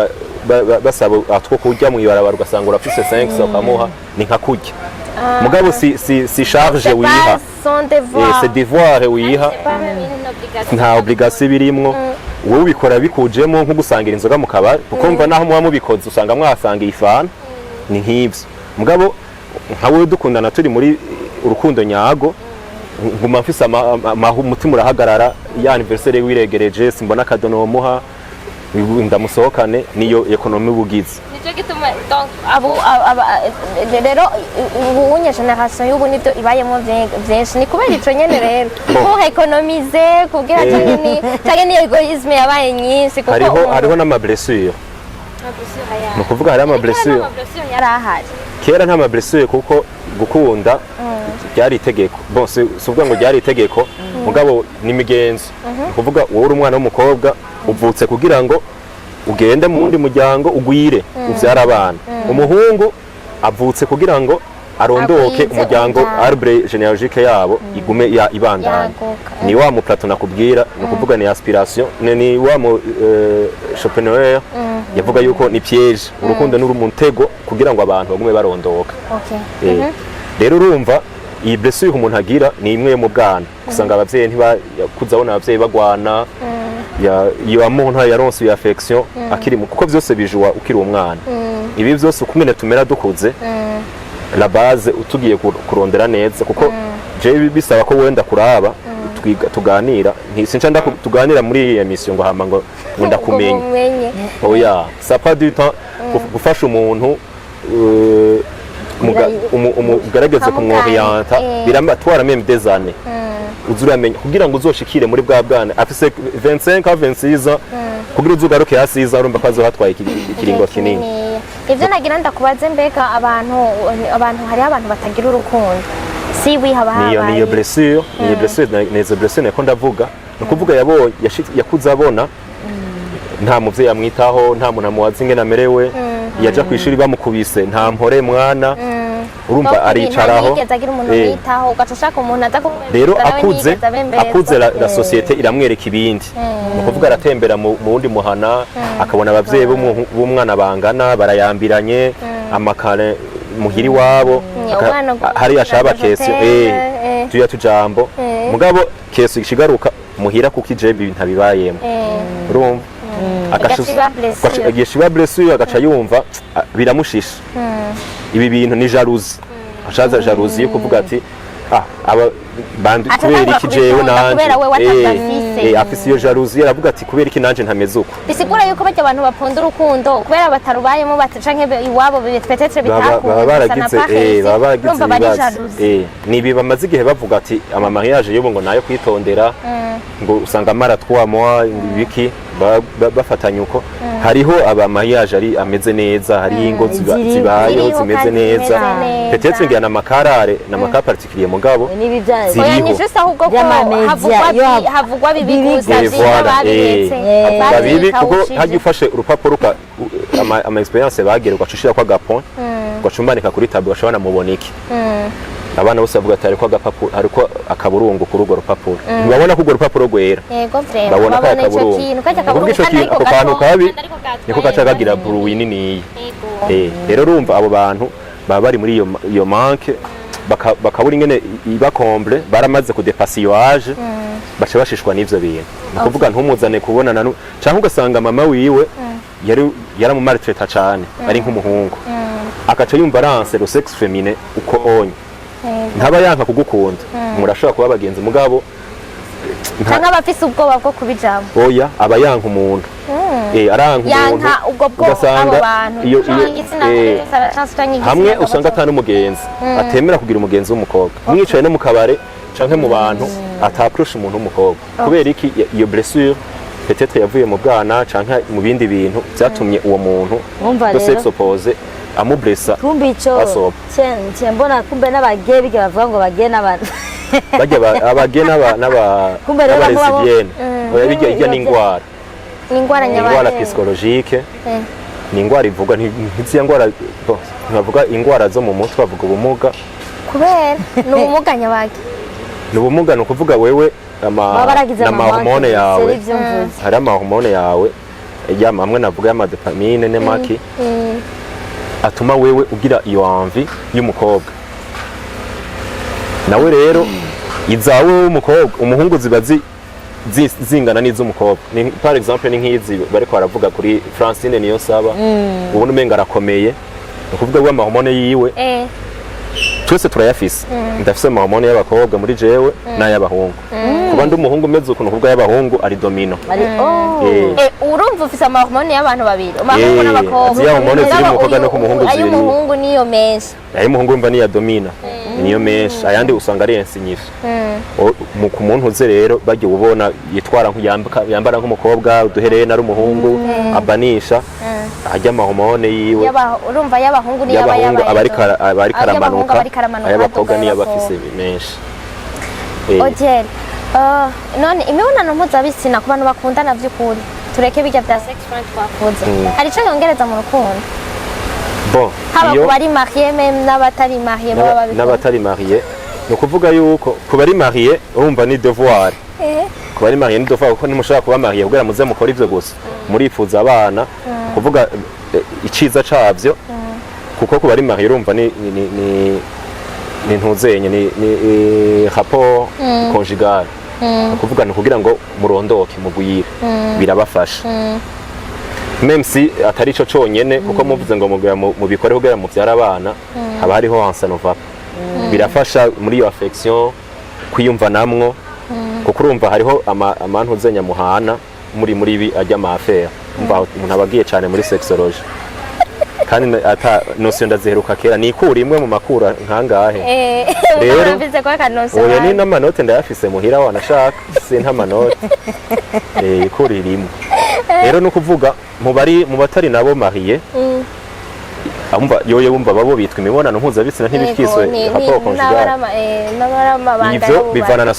basaba atwo kurya mu ibarabara ugasanga urafise 5 ukamuha ni nka kurya mugabo si charge wiha c'est devoir wiha nta obligation birimwo wowe ubikora bikujemo nko gusangira inzoga mu kabari kuko mva naho muba mubikoze usanga mwasangiye ifana ni nk'ibyo mugabo nkawe dukundana turi muri urukundo nyago nguma mfise umutima urahagarara ya anniversaire wiregereje simbona kadono muha ndamusohokane niyo ekonomi bugize nicyo gituma donc rero ubunye generation y'ubu nibyo ibayemo byinshi ni kubera ico nyene rero ko economize kugira cyane ni egoisme yabaye nyinshi kuko hariho n'ama blessure no kuvuga hari ama blessure yarahari kera nta ma blessure kuko gukunda byari itegeko bon suvuga ngo byari itegeko mugabo ni migenzo kuvuga wowe uri umwana w'umukobwa uvutse kugira ngo ugende mu wundi muryango ugwire uvyara abana umuhungu avutse kugira ngo arondoke umuryango arbre genealogique yabo igume ibandanya ni wa mu Platon nakubwira no kuvuga ni aspiration ni wa mu Schopenhauer yavuga yuko ni piège urukundo n'uri mutego kugira ngo abantu bagume barondoka rero urumva iyi blessure umuntu agira ni imwe mu bwana usanga abavyeyi ntibakuzabona abavyeyi bagwana iyo amuntu yaronse iyo affection akiri kuko byose bijwa ukiri umwana ibi byose ukumene tumera dukuze la base utugiye kurondera neza kuko je bisaba ko wenda kuraba tuganira ntisinca tuganira muri iyi emission ngo hama ngo ndakumenye oya ça pas du temps gufasha umuntu umugaragaze kumworienta biramatwara même des années uzuramenya kugira ngo uzoshikire muri bwa bwana afise 25 26 kugira uzugaruke hasiza urumva ko azohatwaye ikiringo kinini ivyo nagira ndakubaze mbega abantu hari abantu batagira urukundo si wihaba habaye niyo blessure nizo blessure nako ndavuga no kuvuga yabo yakuza abona nta muvyeyi amwitaho nta muntu amuwaza ingene amerewe yaja kwishuri bamukubise nta mpore mwana urumva aricaraho rero akuze la societe iramwereka ibindi no kuvuga aratembera mu wundi muhana akabona abavyeyi b'umwana bangana barayambiranye amakare muhiri wabo hari ashaba kesyo tuya tujambo mugabo kesyo ishigaruka muhira kuko ijebe ntabibayemo urumva agashiba blessure agaca yumva biramushisha ibi bintu ni jalousie ashaza jalousie yo kuvuga ati aba bandi kubera iki jewe nanje afise iyo jalousie aravuga ati kubera iki nanje ntameze uko bisigura yuko bajya abantu bapunda urukundo kubera batarubayemo canke iwabo peut-être baba baragize nibi bamaze igihe bavuga ati ama mariage yobo ngo nayo kwitondera ngo usanga mara 3 mois ibiki bafatanya uko hariho aba mariage ari ameze neza hari ingo zibayeho zimeze neza peut-être ngira na makarare na makara particulier mugabo ziriho havugwa bibi gusa bibi kuko haje ufashe urupapuro ama experience bagere ugacushira kwa gapon ugacumbanika kuri tableau bashobora mubona iki abana bose bavuga atari kwa gapapuro ariko akaburungu kuri urwo rupapuro ntibabona ko urwo rupapuro rwera yego vrema babona ko akaburungu ako kantu kabi niko kacagagira bruit nini rero urumva abo bantu baba bari muri iyo manque bakabura ingene ibakomble baramaze kudepasa iyo age bace bashishwa n'ivyo bintu nukuvuga ntumuzane kubonana canke ugasanga mama wiwe yari mu maltraite cyane ari nk'umuhungu akaca yumva ranse le sexe féminin uko onye ntaba yanka kugukunda murashobora kuba abagenzi mugabo cyangwa abafise ubwoba bwo kubijamo oya aba yanka umuntu aranka umuntu yanka ubwo bwo abo bantu hamwe usanga atanu umugenzi atemera kugira umugenzi w'umukobwa mwicaye no mu kabare canke mu bantu ataproshe umuntu w'umukobwa kubera iki iyo blessure peut-être yavuye mu bwana canke mu bindi bintu byatumye uwo muntu de sexe opposé amublessa kumbe ico mbona kumbe n'abageye biga bavuga ngo bageye n'abantu bajya abageye n'abalesibienne bijya ijya n'ingwara ingwara psychologique ni ingwara ivugwa ntiziya ngwara bavuga ingwara zo mu mutwe bavuga ubumuga kubera n'ubumuga nyabaki n'ubumuga no kuvuga wewe n'amahormone yawe hari amahormone yawe amwe navuga y'amadopamine n'emaki atuma wewe ugira iyo envie y'umukobwa nawe rero izawe w'umukobwa umuhungu ziba zingana n'iz'umukobwa par exemple ni nk'izi bariko baravuga kuri Francine niyo saba ubona umenga arakomeye ukuvuga ngo amahormone yiwe twese turayafise ndafise amahormone y'abakobwa muri jewe n'ay'abahungu kuba ndi umuhungu umeze ukuntu kuvuga y'abahungu ari domino urumva ufise amahormone y'abantu babiri amahungu n'abakobwa ya hormone ziri mu mukobwa no ku muhungu ziri ay'umuhungu niyo menshi ay'umuhungu mba niya domina niyo menshi ayandi usanga ari insinyisha ku muntu uze rero bagiye ubona yitwara yambara nk'umukobwa uduhereye ari umuhungu abanisha ajya amahormone yiwe urumva y'abahungu niyo abari karamanuka ay'abakobwa niyo abafise menshi Ojel none imibonano mpuzabitsina ku bantu bakundana by'ukuri tureke bijya bya Sexfriend twakunze hari icyo yongereza mu rukundo bon haba ku bari marié même n'abatari marié n'abatari marié ni ukuvuga yuko ku bari marié urumva ni devoir ku bari marié ni devoir kuko ntimushobora kuba marié kugira muze mukora ivyo gusa murifuza abana kuvuga iciza cabyo kuko ku bari marié urumva ni ntuzenye ni rapport conjugal kuvuga ni kugira ngo murondoke mugwire birabafasha même si atari ico conyene kuko muvuze ngo mu bikore kugira mu vyara abana haba hariho hansanova birafasha muri iyo affection kwiyumva namwo kuko urumva hariho amantu uzenya muhana muri ibi ajya ama affaire umva umuntu abagiye cyane muri sexology kandi ata notion ndaziheruka kera ni ikura imwe mu makura nkangahe rero mbize ko akanoso oya ni n'amanote ndayafise muhira wanashaka sinta manote ikura irimwe rero no kuvuga mu batari nabo mariye amva yoye wumva babo bitwa imibonano mpuzabitsina ntibikiswe rapport conjugal ivyo bivana na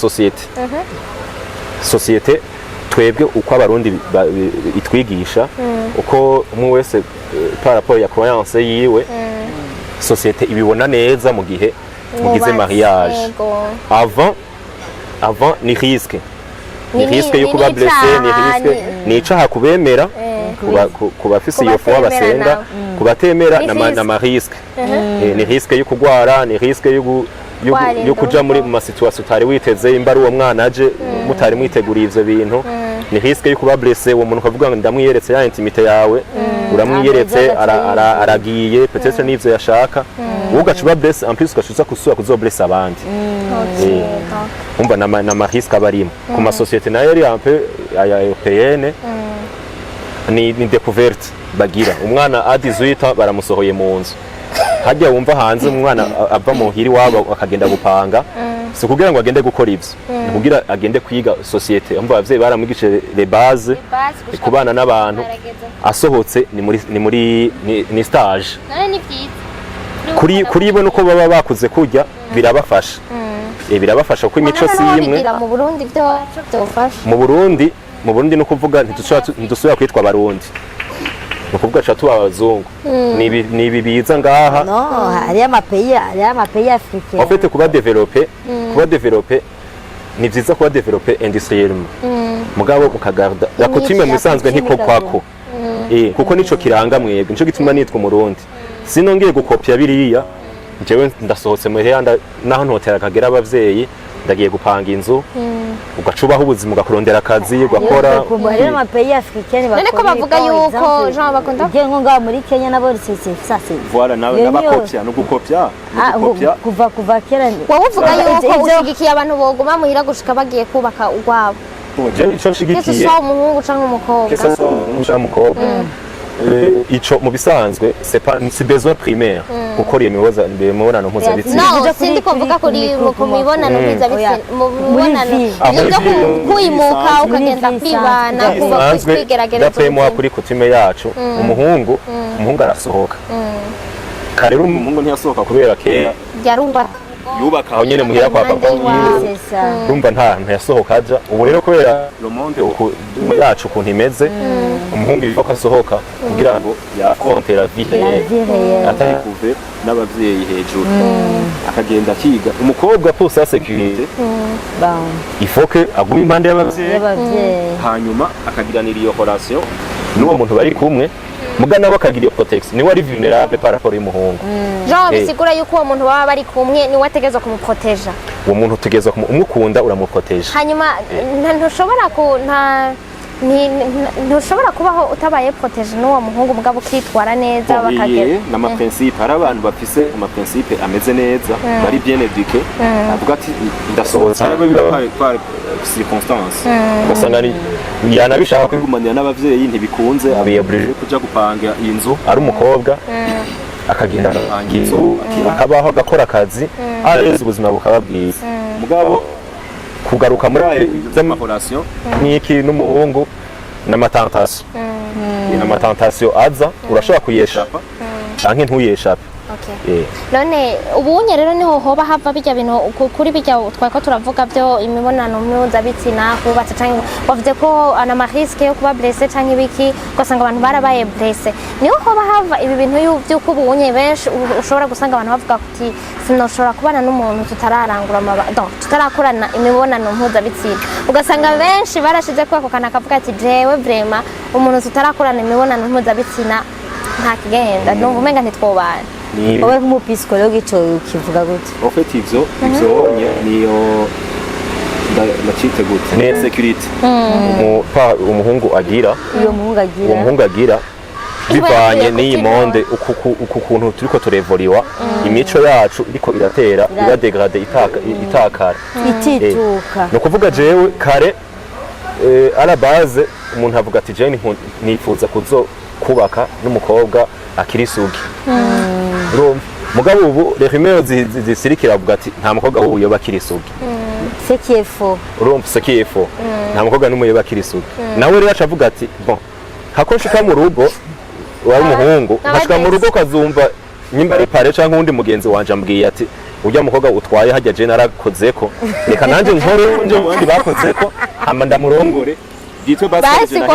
societe twebwe uko abarundi itwigisha uko umwe wese par rapport ya croyance yiwe societe ibibona neza mu gihe mugize mariage avant ni risque yo kuba blessé ni risque ni icaha kubemera kubafise iyo foi basenga kubatemera na risque ni risque yo kugwara ni risque yo kuja muri mu situation utari witeze imbari uwo mwana aje mutari mwiteguriye ivyo bintu ni risque yo kuba blessé uwo muntu kavuga ngo ndamwiyeretse ya intimité yawe uramwiyeretse aragiye peut-être n'ivyo yashaka ugacuba blessé en plus ugacuza kusura kuzoblessa abandi umva na risque abarimo ku ma société nayo ari un peu européenne ni découverte bagira umwana a 18 baramusohoye mu nzu hajya wumva hanze umwana ava mu hiri wabo akagenda gupanga si kugira ngo agende gukora ivyo kugira agende kwiga societe umva abavyeyi baramwigishe les bases kubana n'abantu asohotse ni stage kuri bo nuko baba bakuze kujya birabafasha birabafasha ko imico si imwe mu Burundi no kuvuga ntidusubira kwitwa abarundi nukuvuga cha tuba abazungu ni ibi biza ngaha no hari amapeyi africain en fait kuba développer ni vyiza kuba développer industriellement mugabo ukagarda la coutume musanzwe ntiko kwako kuko nico kiranga mwebwe nico gituma nitwa umurundi sinongeye gukopya biriya jewe ndasohotse mu heyanda naho ntotera kagera abavyeyi ndagiye gupanga inzu ugacubaho ubuzima ugakurondera akazi ugakora rero amapeyi africain none ko bavuga yuko Jean bakunda ugiye nko ngaho muri Kenya nabo sasa voilà nawe n'abakopya no gukopya kuva kera wowe uvuga yuko ushigikiye abantu boguma muhira gushika bagiye kubaka urwabo ico nshigikiye kese so umuhungu canke umukobwa kese so umukobwa ico mu bisanzwe c'est besoin primaire gukora imibonano mpuzabitsina no sindi kuvuga kuri mu mibonano mpuzabitsina mu mibonano nibyo kuyimuka ukagenda kwibana kuba kwigerageza dapemo kuri coutume yacu umuhungu arasohoka kare umuhungu ntiyasohoka kubera kera yarumva yubaka aho nyene muhira kwa papa wiwe urumva nta yasohoka aja ubu rero kubera le monde yacu ukuntu imeze umuhungu yiva ko asohoka kugira ngo yakonte la vie atari kuve n'abavyeyi hejuru akagenda akiga umukobwa pour sa sécurité il faut que agume impande y'abavyeyi hanyuma akagiranira iyo relation n'uwo muntu bari kumwe mugana bakagira iyo protection niwe ari vulnerable par rapport y'umuhungu Jean bisigura yuko uwo muntu baba bari kumwe niwe ategerezwa kumuproteja uwo muntu utegerezwa umukunda uramuproteja hanyuma ntushobora kubaho utabaye proteje n'uwo muhungu mugabo ukitwara neza bakagera n'ama principe hari abantu bafise ama principe ameze neza bari bien éduqués avuga ati ndasohotse ariko par circonstance basanga ni yanabishaka kwigumanira n'abavyeyi ntibikunze abiyabrije kuja gupanga inzu ari umukobwa akagenda gupanga inzu akabaho agakora akazi areze ubuzima bukaba bwiza mugabo kugaruka muri ayo z'amahorasyo n'iki n'umuhungu n'amatentation aza urashobora kuyeshapa canke ntuyeshape none ubunye rero niho hoba hava bijya bintu kuri bijya twako turavuga byo imibonano mpuzabitsina kubatse canke bavuze ko ana risque yo kuba blessé canke biki ugasanga abantu barabaye blessé niho hoba hava ibi bintu by'uko ubunye benshi ushobora gusanga abantu bavuga kuti sinoshobora kubana n'umuntu tutararangura tutarakorana imibonano mpuzabitsina ugasanga benshi barashize ko ako kana kavuga ati jewe vraiment umuntu tutarakorana imibonano mpuzabitsina nta kigenda numva umenga ntitwobana wowe nk'umupsikologe ico ukivuga gute en fait ivyo niyo ndacite gute ni sécurité umuhungu agira uwo muhungu agira bivanye n'iyi monde uku kuntu turiko turevoliwa imico yacu iriko iratera iradegrade itakara itituka no kuvuga jewe kare à la base umuntu avuga ati jewe nifuza kubaka n'umukobwa akiri sugi mugabo ubu rehimeo zisirikira avuga ati nta mukobwa wuyo bakiri isugi urumva sekiyefo nta mukobwa n'umuyo bakiri isugi nawe rero acavuga ati bon hako nshika mu rugo wari umuhungu nkashika mu rugo kazumva nyimba ari pare canke undi mugenzi wanje ambwiye ati urya mukobwa utwaye hajya je narakozeko reka nanje nkore nje mu bandi bakozeko hama ndamurongore ditwe basi ko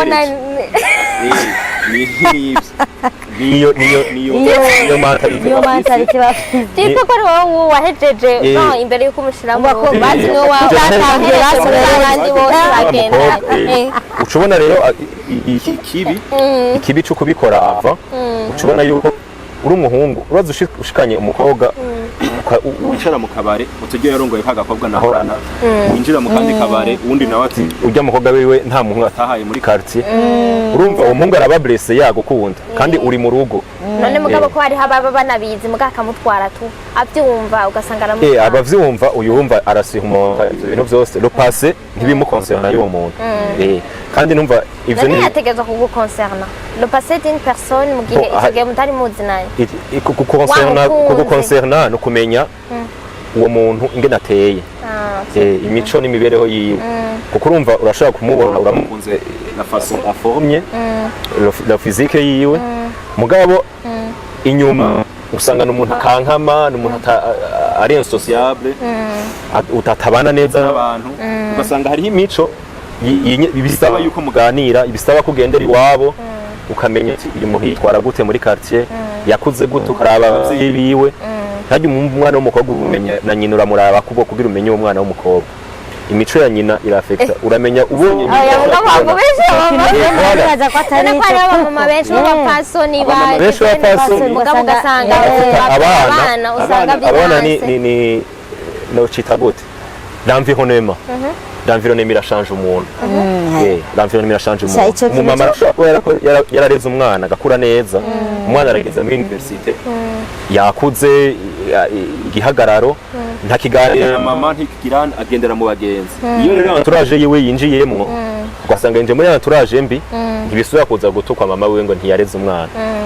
niyo mentality bafite Tito ko wowe wahejeje no imbere yuko umushiramo bazi no watangiye abandi bose bagenda ucubona rero ikibi cyo kubikora ava ucubona yuko uri umuhungu uraza ushikanye umukobwa wicara mu kabare utugiye yarongoye kagakobwa nahorana winjira mu kandi kabare uwundi nawe ati ujya mukobwa wiwe nta muhungu atahaye muri quartier urumva uwo muhungu araba blessé yagukunda kandi uri mu rugo none mugabo ko hari haba banabizi mugaka mutwara tu abyumva ugasanga aramutwara abavyumva uyumva arasihuma ibintu byose le passé ntibimukoncerna y'uwo muntu kandi numva ivyo ni yategeza kugukoncerna le passé d'une personne mu gihe igihe mutari muzinanye kugukoncerna no kumenya uwo muntu ingene ateye imico n'imibereho yiwe kuko urumva urashaka kumubona uramukunze la façon aformye la physique yiwe mugabo inyuma usanga n'umuntu akankama n'umuntu ari insociable utatabana neza n'abantu ugasanga hariho imico ibisaba yuko muganira ibisaba kugendera iwabo ukamenya ati uyu muntu yitwara gute muri quartier yakuze gute ukaraba abavyeyi biwe hajya umwana w'umukobwa umenya na nyina uramuraba kubwo kugira umenye uwo mwana w'umukobwa imico ya nyina irafekta uramenya ubonye mama benshi b'abapasoni mugabo ugasanga abana ni no cita gute l'environnement l'environnement irashanje umuntu l'environnement irashanje umuntu umumama yarareze umwana agakura neza umwana arageza muri universite yakuze igihagararo nta kiganira mama ntikigira agendera mu bagenzi iyo rero turaje yiwe yinjiyemo ugasanga nje muri turaje mbi ntibisubira kuza gutukwa mama we ngo ntiyareze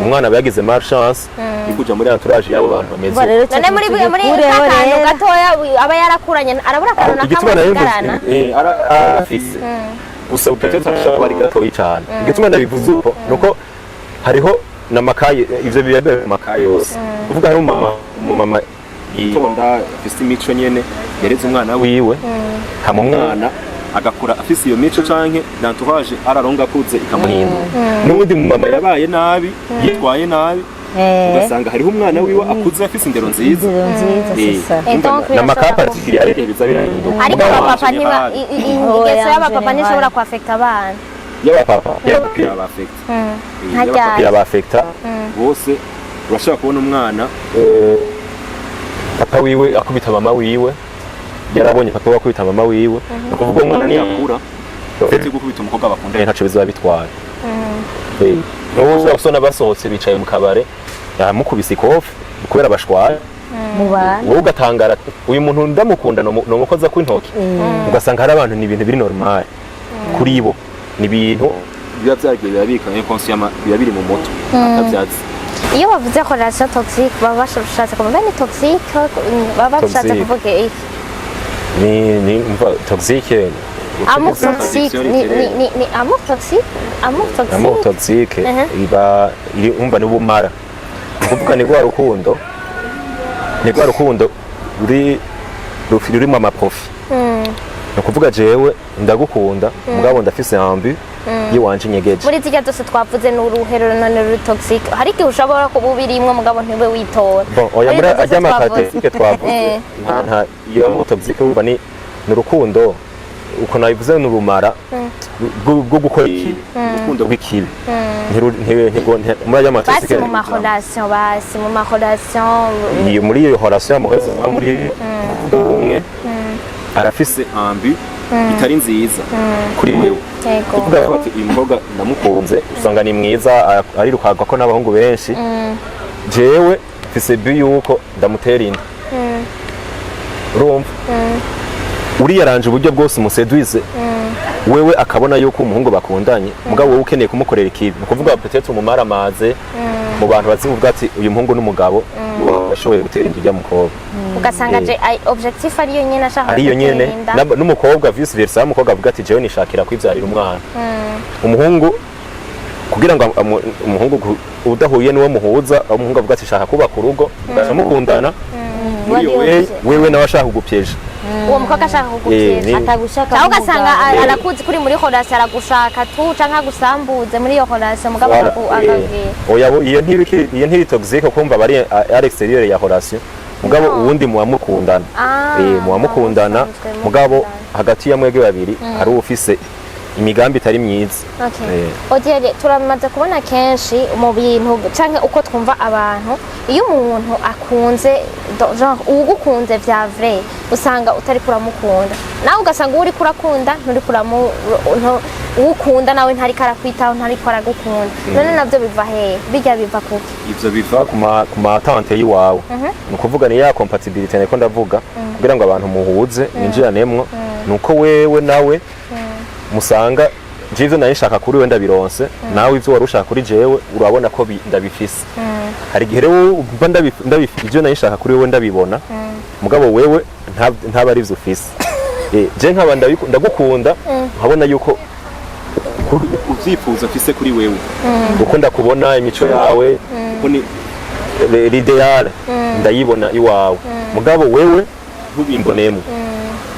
umwana bagize malchance ikuja muri turaje yabo bantu bameze none muri akantu gatoya aba yarakuranye arabura akantu nakamugarana arafise gusa peut-être ashaka bari gatoyi cyane igituma ndabivuze uko nuko hariho namakaye ivyo bibebe makaye yose uvuga hari umama yitonda afise imico nyene yereza umwana wiwe hama umwana agakura afise iyo mico canke n'entourage araronga kuze ikamuhindura n'ubundi mama yabaye nabi yitwaye nabi ugasanga hariho umwana wiwe akuze afise indero nziza n'amakapa particulier biza birahinduka ariko abapapa ntiba ingeso y'abapapa ntishobora kuafekta abana y'abapapa birabafekta bose urashobora kubona umwana papa wiwe akubita mama wiwe yarabonye papa wakubita mama wiwe ukuvuga umwana niyakura ndetse gukubita umukobwa bakundanye ntaco bizaba bitwara n'ubushobora gusona basohotse bicaye mu kabare yamukubise ikofi kubera bashwara wowe ugatangara uyu muntu ndamukunda no mukoza kw'intoki ugasanga hari abantu ni ibintu biri normal kuri bo ni ibintu biba byagiye birabika inconscient biba biri mu mutwe atabyazi iyo bavuze relation toxique baba bashatse kuvuga ni toxique baba bashatse kuvuga iki ni toxique amour toxique ni amour toxique amour toxique iba iri umva n'ubumara kuvuga ni rwa rukundo rurimo amaprofi no kuvuga jewe ndagukunda mugabo ndafise ambi yiwanje nyegeje muri zirya zose twavuze n'uruhererano ruri toxique hari igihe ushobora kuba ubirimwo mugabo ntiwe witora oya muri ajya makatesike twavuze nta iyo toxique umva ni urukundo uko nabivuze n'urumara rwo gukora ikibi urukundo rw'ikibi muri ajya makatesike basi mu marelation ni muri iyo relation muheza muri umwe arafise ambi itari nziza kuri wewe kuvuga ati uyu mukobwa ndamukunze usanga ni mwiza arirukaga ko n'abahungu benshi jewe mfise bi yuko ndamutera inda urumva uriya aranje uburyo bwose umuseduize wewe akabona yuko umuhungu bakundanye mugabo wowe ukeneye kumukorera ikibi nukuvuga peut-être umumara amaze mu bantu bazivuga ati uyu muhungu n'umugabo bashoboye gutera inda ujya mukobwa ugasanga je objectif ariyo nyene ashaka ariyo nyene n'umukobwa vice versa umukobwa avuga ati jewe nishakira kwivyarira umwana umuhungu kugira ngo umuhungu udahuye niwo muhuza umuhungu avuga ati shaka kubaka urugo mukundana wewe nawe ashaka kugupyeje uwo mukobwa ashaka kugupyeje atagushaka cyangwa ugasanga arakuzi kuri muri relation aragushaka tu canke agusambuze muri iyo relation mugabo agabwiye oya iyo ntiri toxique kumva bari à l'extérieur ya relation mugabo uwundi muwamukundana muwamukundana mugabo hagati ya mwege babiri hari ufise imigambi itari myiza Odiere turamaze kubona kenshi mu bintu canke uko twumva abantu iyo umuntu akunze genre ugukunze vya vrai usanga utari kuramukunda nawe ugasanga uri kurakunda nturi ukunda nawe ntari karakwitaho ntari karagukunda none navyo biva he bijya biva kuki ivyo biva ku matante yiwawe nukuvuga ni ya compatibility niko ndavuga kugira ngo abantu muhuze ninjiranemwo nuko wewe nawe musanga jivyo nayo nshaka kuri we ndabironse nawe ivyo wari ushaka kuri jewe urabona ko ndabifise hari gihe rero umva ivyo nayo nshaka kuri wewe ndabibona mugabo wewe ntaba ari ivyo ufise je nkaba ndagukunda nkabona yuko uvyifuza ufise kuri wewe uko ndakubona imico yawe uko ni l'idéal ndayibona iwawe mugabo wewe ntubimbonemo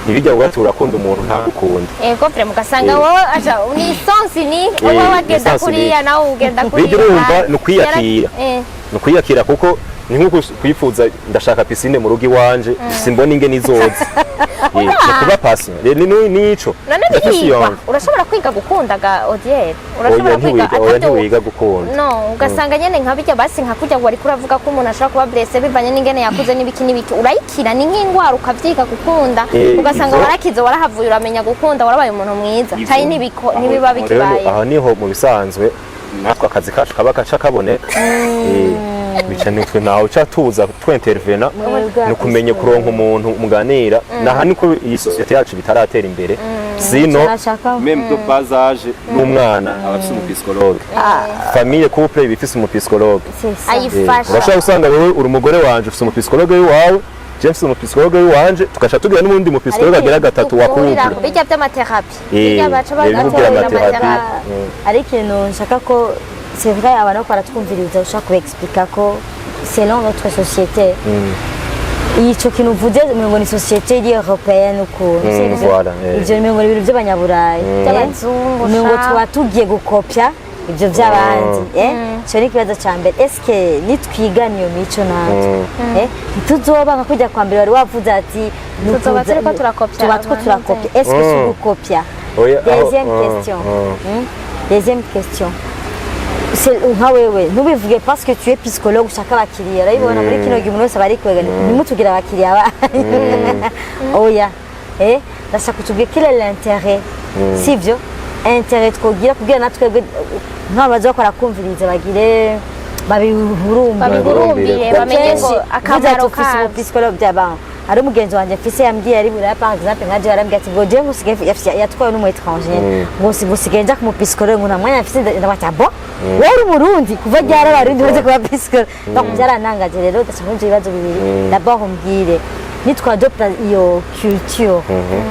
ntibijya ngo urakunda umuntu ntagukunda ego pre mugasanga wowe aja ni sonsi ni wowe wagenda kuriya nawe ugenda kuriya bijya urumva no kwiyakira kuko ni nkuko kwifuza ndashaka piscine mu rugo iwanje simbona ingene izoza kuba passion rero nico urashobora kwiga gukunda ga Odiere urashobora kwiga gukunda no ugasanga nyene nkabijya basi nkakujya ngo ari kuravuga ko umuntu ashobora kuba blessé bivanye n'ingene yakuze n'ibiki urayikira ni nk'ingwara ukavyiga gukunda ugasanga warakize warahavuye uramenya gukunda warabaye umuntu mwiza cyane nibiba bikibaye aho niho mu bisanzwe natwe akazi kacu kaba kaca kaboneka bica nitwe nawe uca tuza twintervena no kumenya kuronka umuntu muganira naha niko iyi societe yacu bitaratera imbere sino même de bas âge n'umwana abafise umupsychologue famille couple bifise umupsychologue ayifasha urashaka usanga wewe uri umugore wanje ufise umupsychologue wawe James umupsychologue wanje tukashatugira n'undi mupsychologue agera gatatu wa couple bijya by'amatherapy bijya baca bagatera ari ikintu nshaka ko c'est vrai abantu baratwumviriza ushaka kuexplica ko selon notre société ico kintu uvuze ngo ni société européenne ukuntu voilà, ivyo ngo ibintu by'abanyaburayi by'abazungu ngo tuba tugiye gukopya ibyo by'abandi cyo ni ikibazo cya mbere eske nitwigana iyo mico natwe ntituzoba nka kujya kwa mbere wari wavuze ati tuzoba turiko turakopya eske si ugukopya deuxième question nka wewe ntubivuge parce que tu es psychologue ushaka abakiriya urabibona muri kino gihe umuntu wese aba ari kwegana ntimutugire abakiriya oya ndashaka kutubwira quel est l'intérêt sivyo intérêt twogira kugira natwe nk'abaza bakora kumviriza bagire babihurumbire bamenye ngo akamaro ka psychologue by'abantu hari umugenzi wanjye mfise yambwiye ari buraya par exemple nkaje yarambwiye ati ngo je ngusigaye yatwawe n'umu étranger ngo ngusigaye nja ku psychologue ngo namwanya mfise ndabata bo wari umurundi kuva ryara abarundi baje kuba psychologue donc byaranangaje rero ndashaka ibibazo bibiri d'abord umbwire nitwadopa iyo culture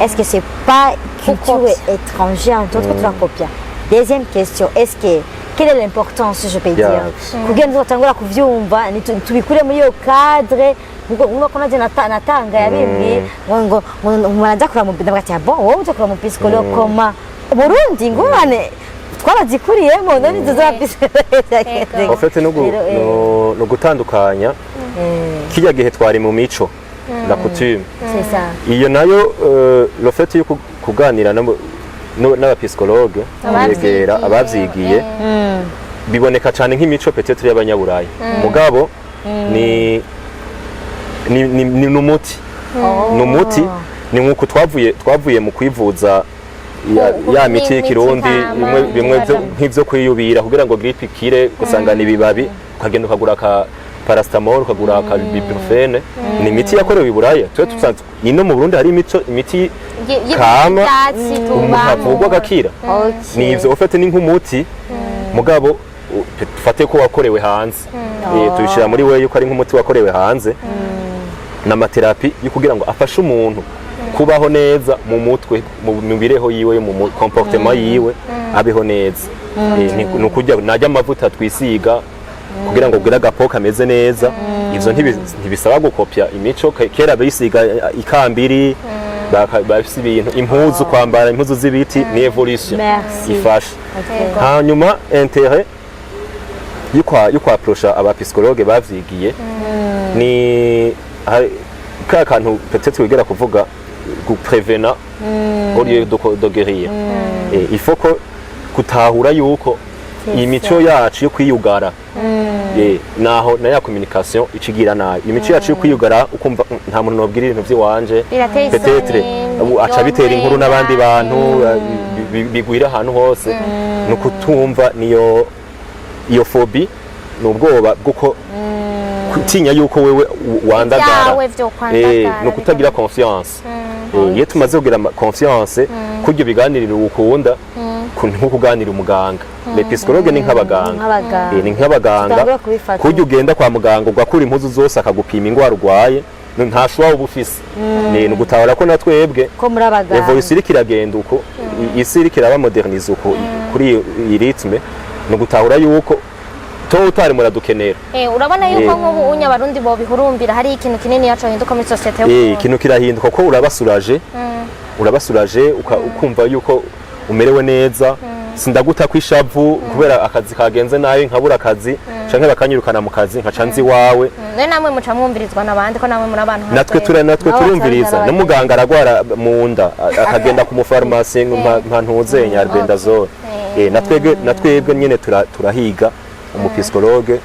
est-ce que c'est pas culture étrangère donc turakopya deuxième question est-ce que quelle est l'importance je peux dire kugira ngo tutangura kuvyumva tubikure muri iyo cadre nuko naje natanga yabimbwiye ngo muraza kura mu bidabwa bon wowe uje kura mu psychologue koma Burundi ngwane twarazikuriyemo none tuzoba psychologue en fait no gutandukanya kijya gihe twari mu mico la coutume c'est ça iyo nayo le fait yo kuganira n'abapsychologue yegera abavyigiye biboneka cyane nk'imico peut-être y'abanyaburayi mugabo ni numuti numuti ni nkuko twavuye mu kwivuza ya miti y'ikirundi bimwe nk'ivyo kwiyubira kugira ngo grippe ikire gusanga ni bibabi ukagenda ukagura ka paracetamol ukagura ka ibuprofene ni imiti yakorewe i Buraya twe tusanzwe ino mu Burundi hari imiti kama umuvugwa gakira ni ivyo ufite ni nk'umuti mugabo tufate ko wakorewe hanze tubishira muri wewe yuko ari nk'umuti wakorewe hanze na materapi yo kugira ngo afashe umuntu kubaho neza mu mutwe mu mibereho yiwe mu comportement yiwe abeho neza ni kujya najya amavuta twisiga kugira ngo gira gapo kameze neza ivyo ntibisaba gukopya imico kera bisiga ikambiri bafise ibintu impuzu kwambara impuzu z'ibiti ni evolution ifasha hanyuma intérêt yuko approcha abapsychologue bavyigiye ni ka kantu peut-être wigera kuvuga guprevena au lieu de guérir il faut ko kutahura yuko imico yacu yo kwiyugara naho na ya communication icigira nayo imico yacu yo kwiyugara ukumva nta muntu nobwira ibintu by'iwanje peut-être aca bitera inkuru n'abandi bantu bigwira ahantu hose no kutumva niyo iyo phobie n'ubwoba bwuko kutinya yuko wewe wandagara no kutagira confiance iyo tumaze kugira confiance kuryo biganirira ukunda nko kuganira umuganga le psychologue ni nk'abaganga ni nk'abaganga kuryo ugenda kwa muganga ugakura impuzu zose akagupima ingwara urwaye ntashwa ubufise ni gutahura ko natwebwe evolution irikiragenda uko isi irikiraba modernize uko kuri iyi rythme no gutahura yuko utari muradukenera urabona yuko nk'ubu unyabarundi bo bihurumbira hari ikintu kinini yaco hinduka muri societe yo ikintu kirahinduka ko urabasuraje ukumva yuko umerewe neza sindaguta kwishavu kubera akazi kagenze nayo nkabura akazi canke bakanyirukana mu kazi nkaca nzi wawe namwe muca mwumvirizwa nabandi ko namwe muri abantu natwe turumviriza n'umuganga aragwara mu nda akagenda ku mufarmasi nka ntuzenya albendazole natwebwe nyene turahiga umupsychologue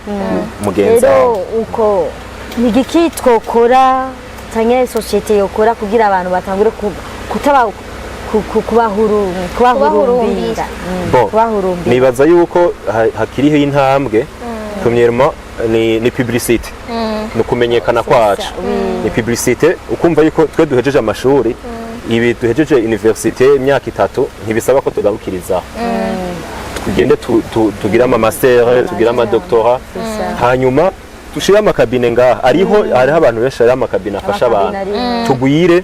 mugenza uko nigiki twokora tanye societe yokora kugira abantu batangure kutaba kubahurumbira nibaza yuko hakiriho intambwe premièrement ni publicité no kumenyekana kwacu ni publicité ukumva yuko twe duhejeje amashuri ibi duhejeje université imyaka 3 ntibisaba ko tugarukiriza tugende tugira ama master tugira ama doctorat hanyuma tushira amakabine ngaha hariho abantu benshi ari amakabine afasha abantu tugwire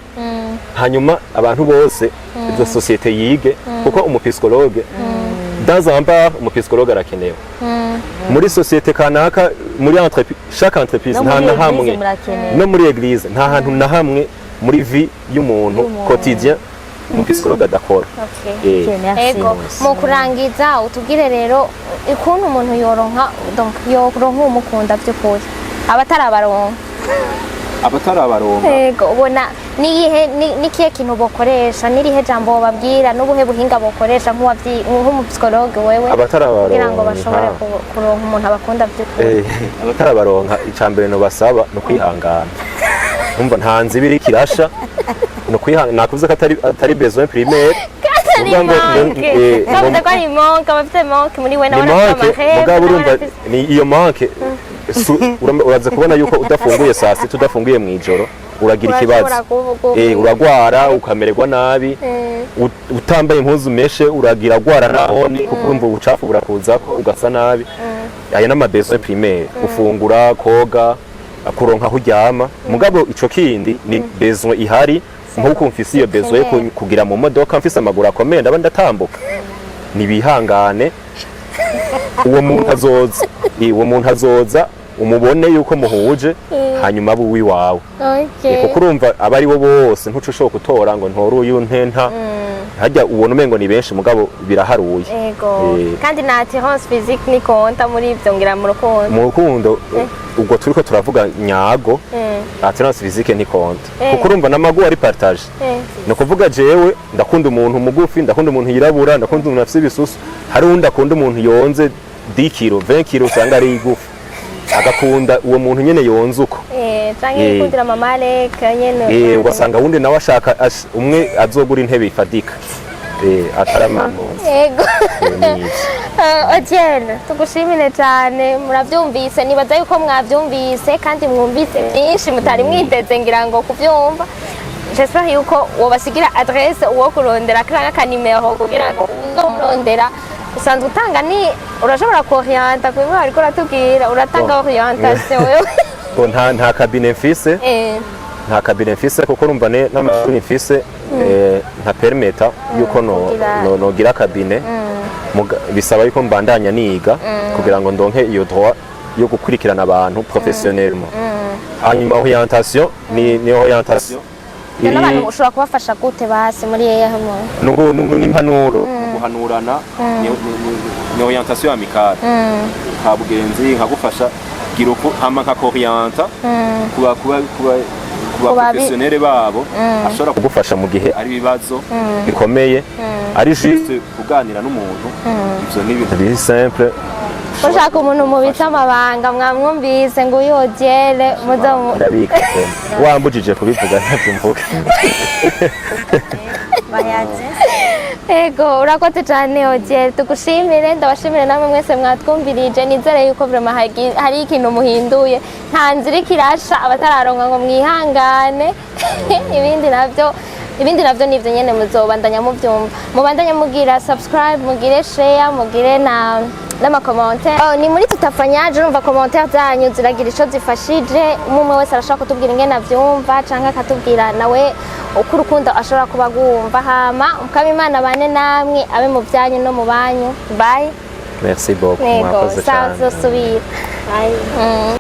hanyuma abantu bose izo societe yige kuko umupsychologue dans un bar umupsychologue arakenewe muri societe kanaka muri chaque entreprise nta na hamwe no muri église nta hantu na hamwe muri vie y'umuntu quotidien mu psychologue adakora. Ego mu kurangiza utubwire rero ukuntu umuntu yoronka donc yoronka umukunda by'ukuri abatarabaronka Ego ubona nikihe kintu bokoresha nirihe jambo babwira n'ubuhe buhinga bokoresha nk'umupsikologe wewe kugira ngo bashobore kuronka umuntu abakunda by'ukuri. Abatarabaronka icambere no basaba no kwihangana umva nta nzibiri kirasha no kwihangana nakuvuze ko atari besoin primaire kavuze ko ari manque abafite manque muri we n'abana ni iyo manque uraza kubona yuko udafunguye saa sita udafunguye mu ijoro uragira ikibazo uragwara ukamererwa nabi utambaye impuzu meshe uragira gwara nahone kuko urumva ubucafu burakuza ugasa nabi aya n'amabesoin primaire gufungura koga akuronka aho uryama mugabo ico kindi ni besoin ihari nkuko mfise iyo besoin yo kugira mu modoka mfise amaguru akomeye ndaba ndatambuka nibihangane uwo muntu azoza umubone yuko muhuje hanyuma abo wiwawe kuko urumva abari bo bose ntuco ushobora gutora ngo ntoruye untenta hajya ubona umengo ni benshi mugabo biraharuye. Kandi na attirance physique ni konta muri ivyo ngira mu rukundo ubwo turiko turavuga nyago attirance physique ni konta kuko urumva namagu ari partage no kuvuga jewe ndakunda umuntu mugufi ndakunda umuntu yirabura ndakunda umuntu afise ibisusu hari undi akunda umuntu yonze 10 kilo 20 kilo usanga ari igufi agakunda uwo muntu nyene yonze uko canke ikundira mama Aleka nyene ugasanga wundi nawe ashaka umwe azogura intebe ifadika ataramano. Ego Etienne tugushimire cyane muravyumvise nibaza yuko mwavyumvise kandi mwumvise byinshi mutari mwiteze ngira ngo kuvyumva. J'espère yuko wobasigira adresse uwo kurondera kanga ka numero kugira ngo uzomurondera usanzwe utanga ni urashobora kuorienta kuko ariko uratubwira uratanga orientation wewe nta cabinet mfise nta cabinet mfise kuko urumva n'amashuri mfise nta permeta yuko no gira cabinet bisaba yuko mbandanya niga kugira ngo ndonke iyo droit yo gukurikirana abantu professionnellement. Hanyuma orientation ni orientation n'abantu ushobora kubafasha gute basi muri yehe mu n'impanuro guhanurana ni orientation amicale kabugenzi nkagufasha gira uko hama nkakorienta kuba professionnel babo ashobora kugufasha mu gihe ari bibazo bikomeye ari juste kuganira n'umuntu ivyo ni ibintu biri simple. Ushaka umuntu mubitsa amabanga mwamwumvise ngo uyogere ndabika wambujije kubivuga ntabyumvuka. Ego urakoze cyane Ogere tugushimire ndabashimire namwe mwese mwatwumvirije nizere yuko vraiment hari ikintu muhinduye nta nzira kirasha abatararonka ngo mwihangane ibindi navyo nivyo nyene muzobandanya muvyumva mubandanya mugira subscribe mugire share mugire n'amakommentaire ni muri Tutafanyaje urumva commentaire zanyu ziragira ico zifashije umwe wese arashaka kutubwira ingene avyumva canke akatubwira nawe uko urukundo ashobora kuba agumva hama mukaba Imana bane namwe abe mu byanyu no mu banyu bye. Merci beaucoup mwakoze cyane. Bye.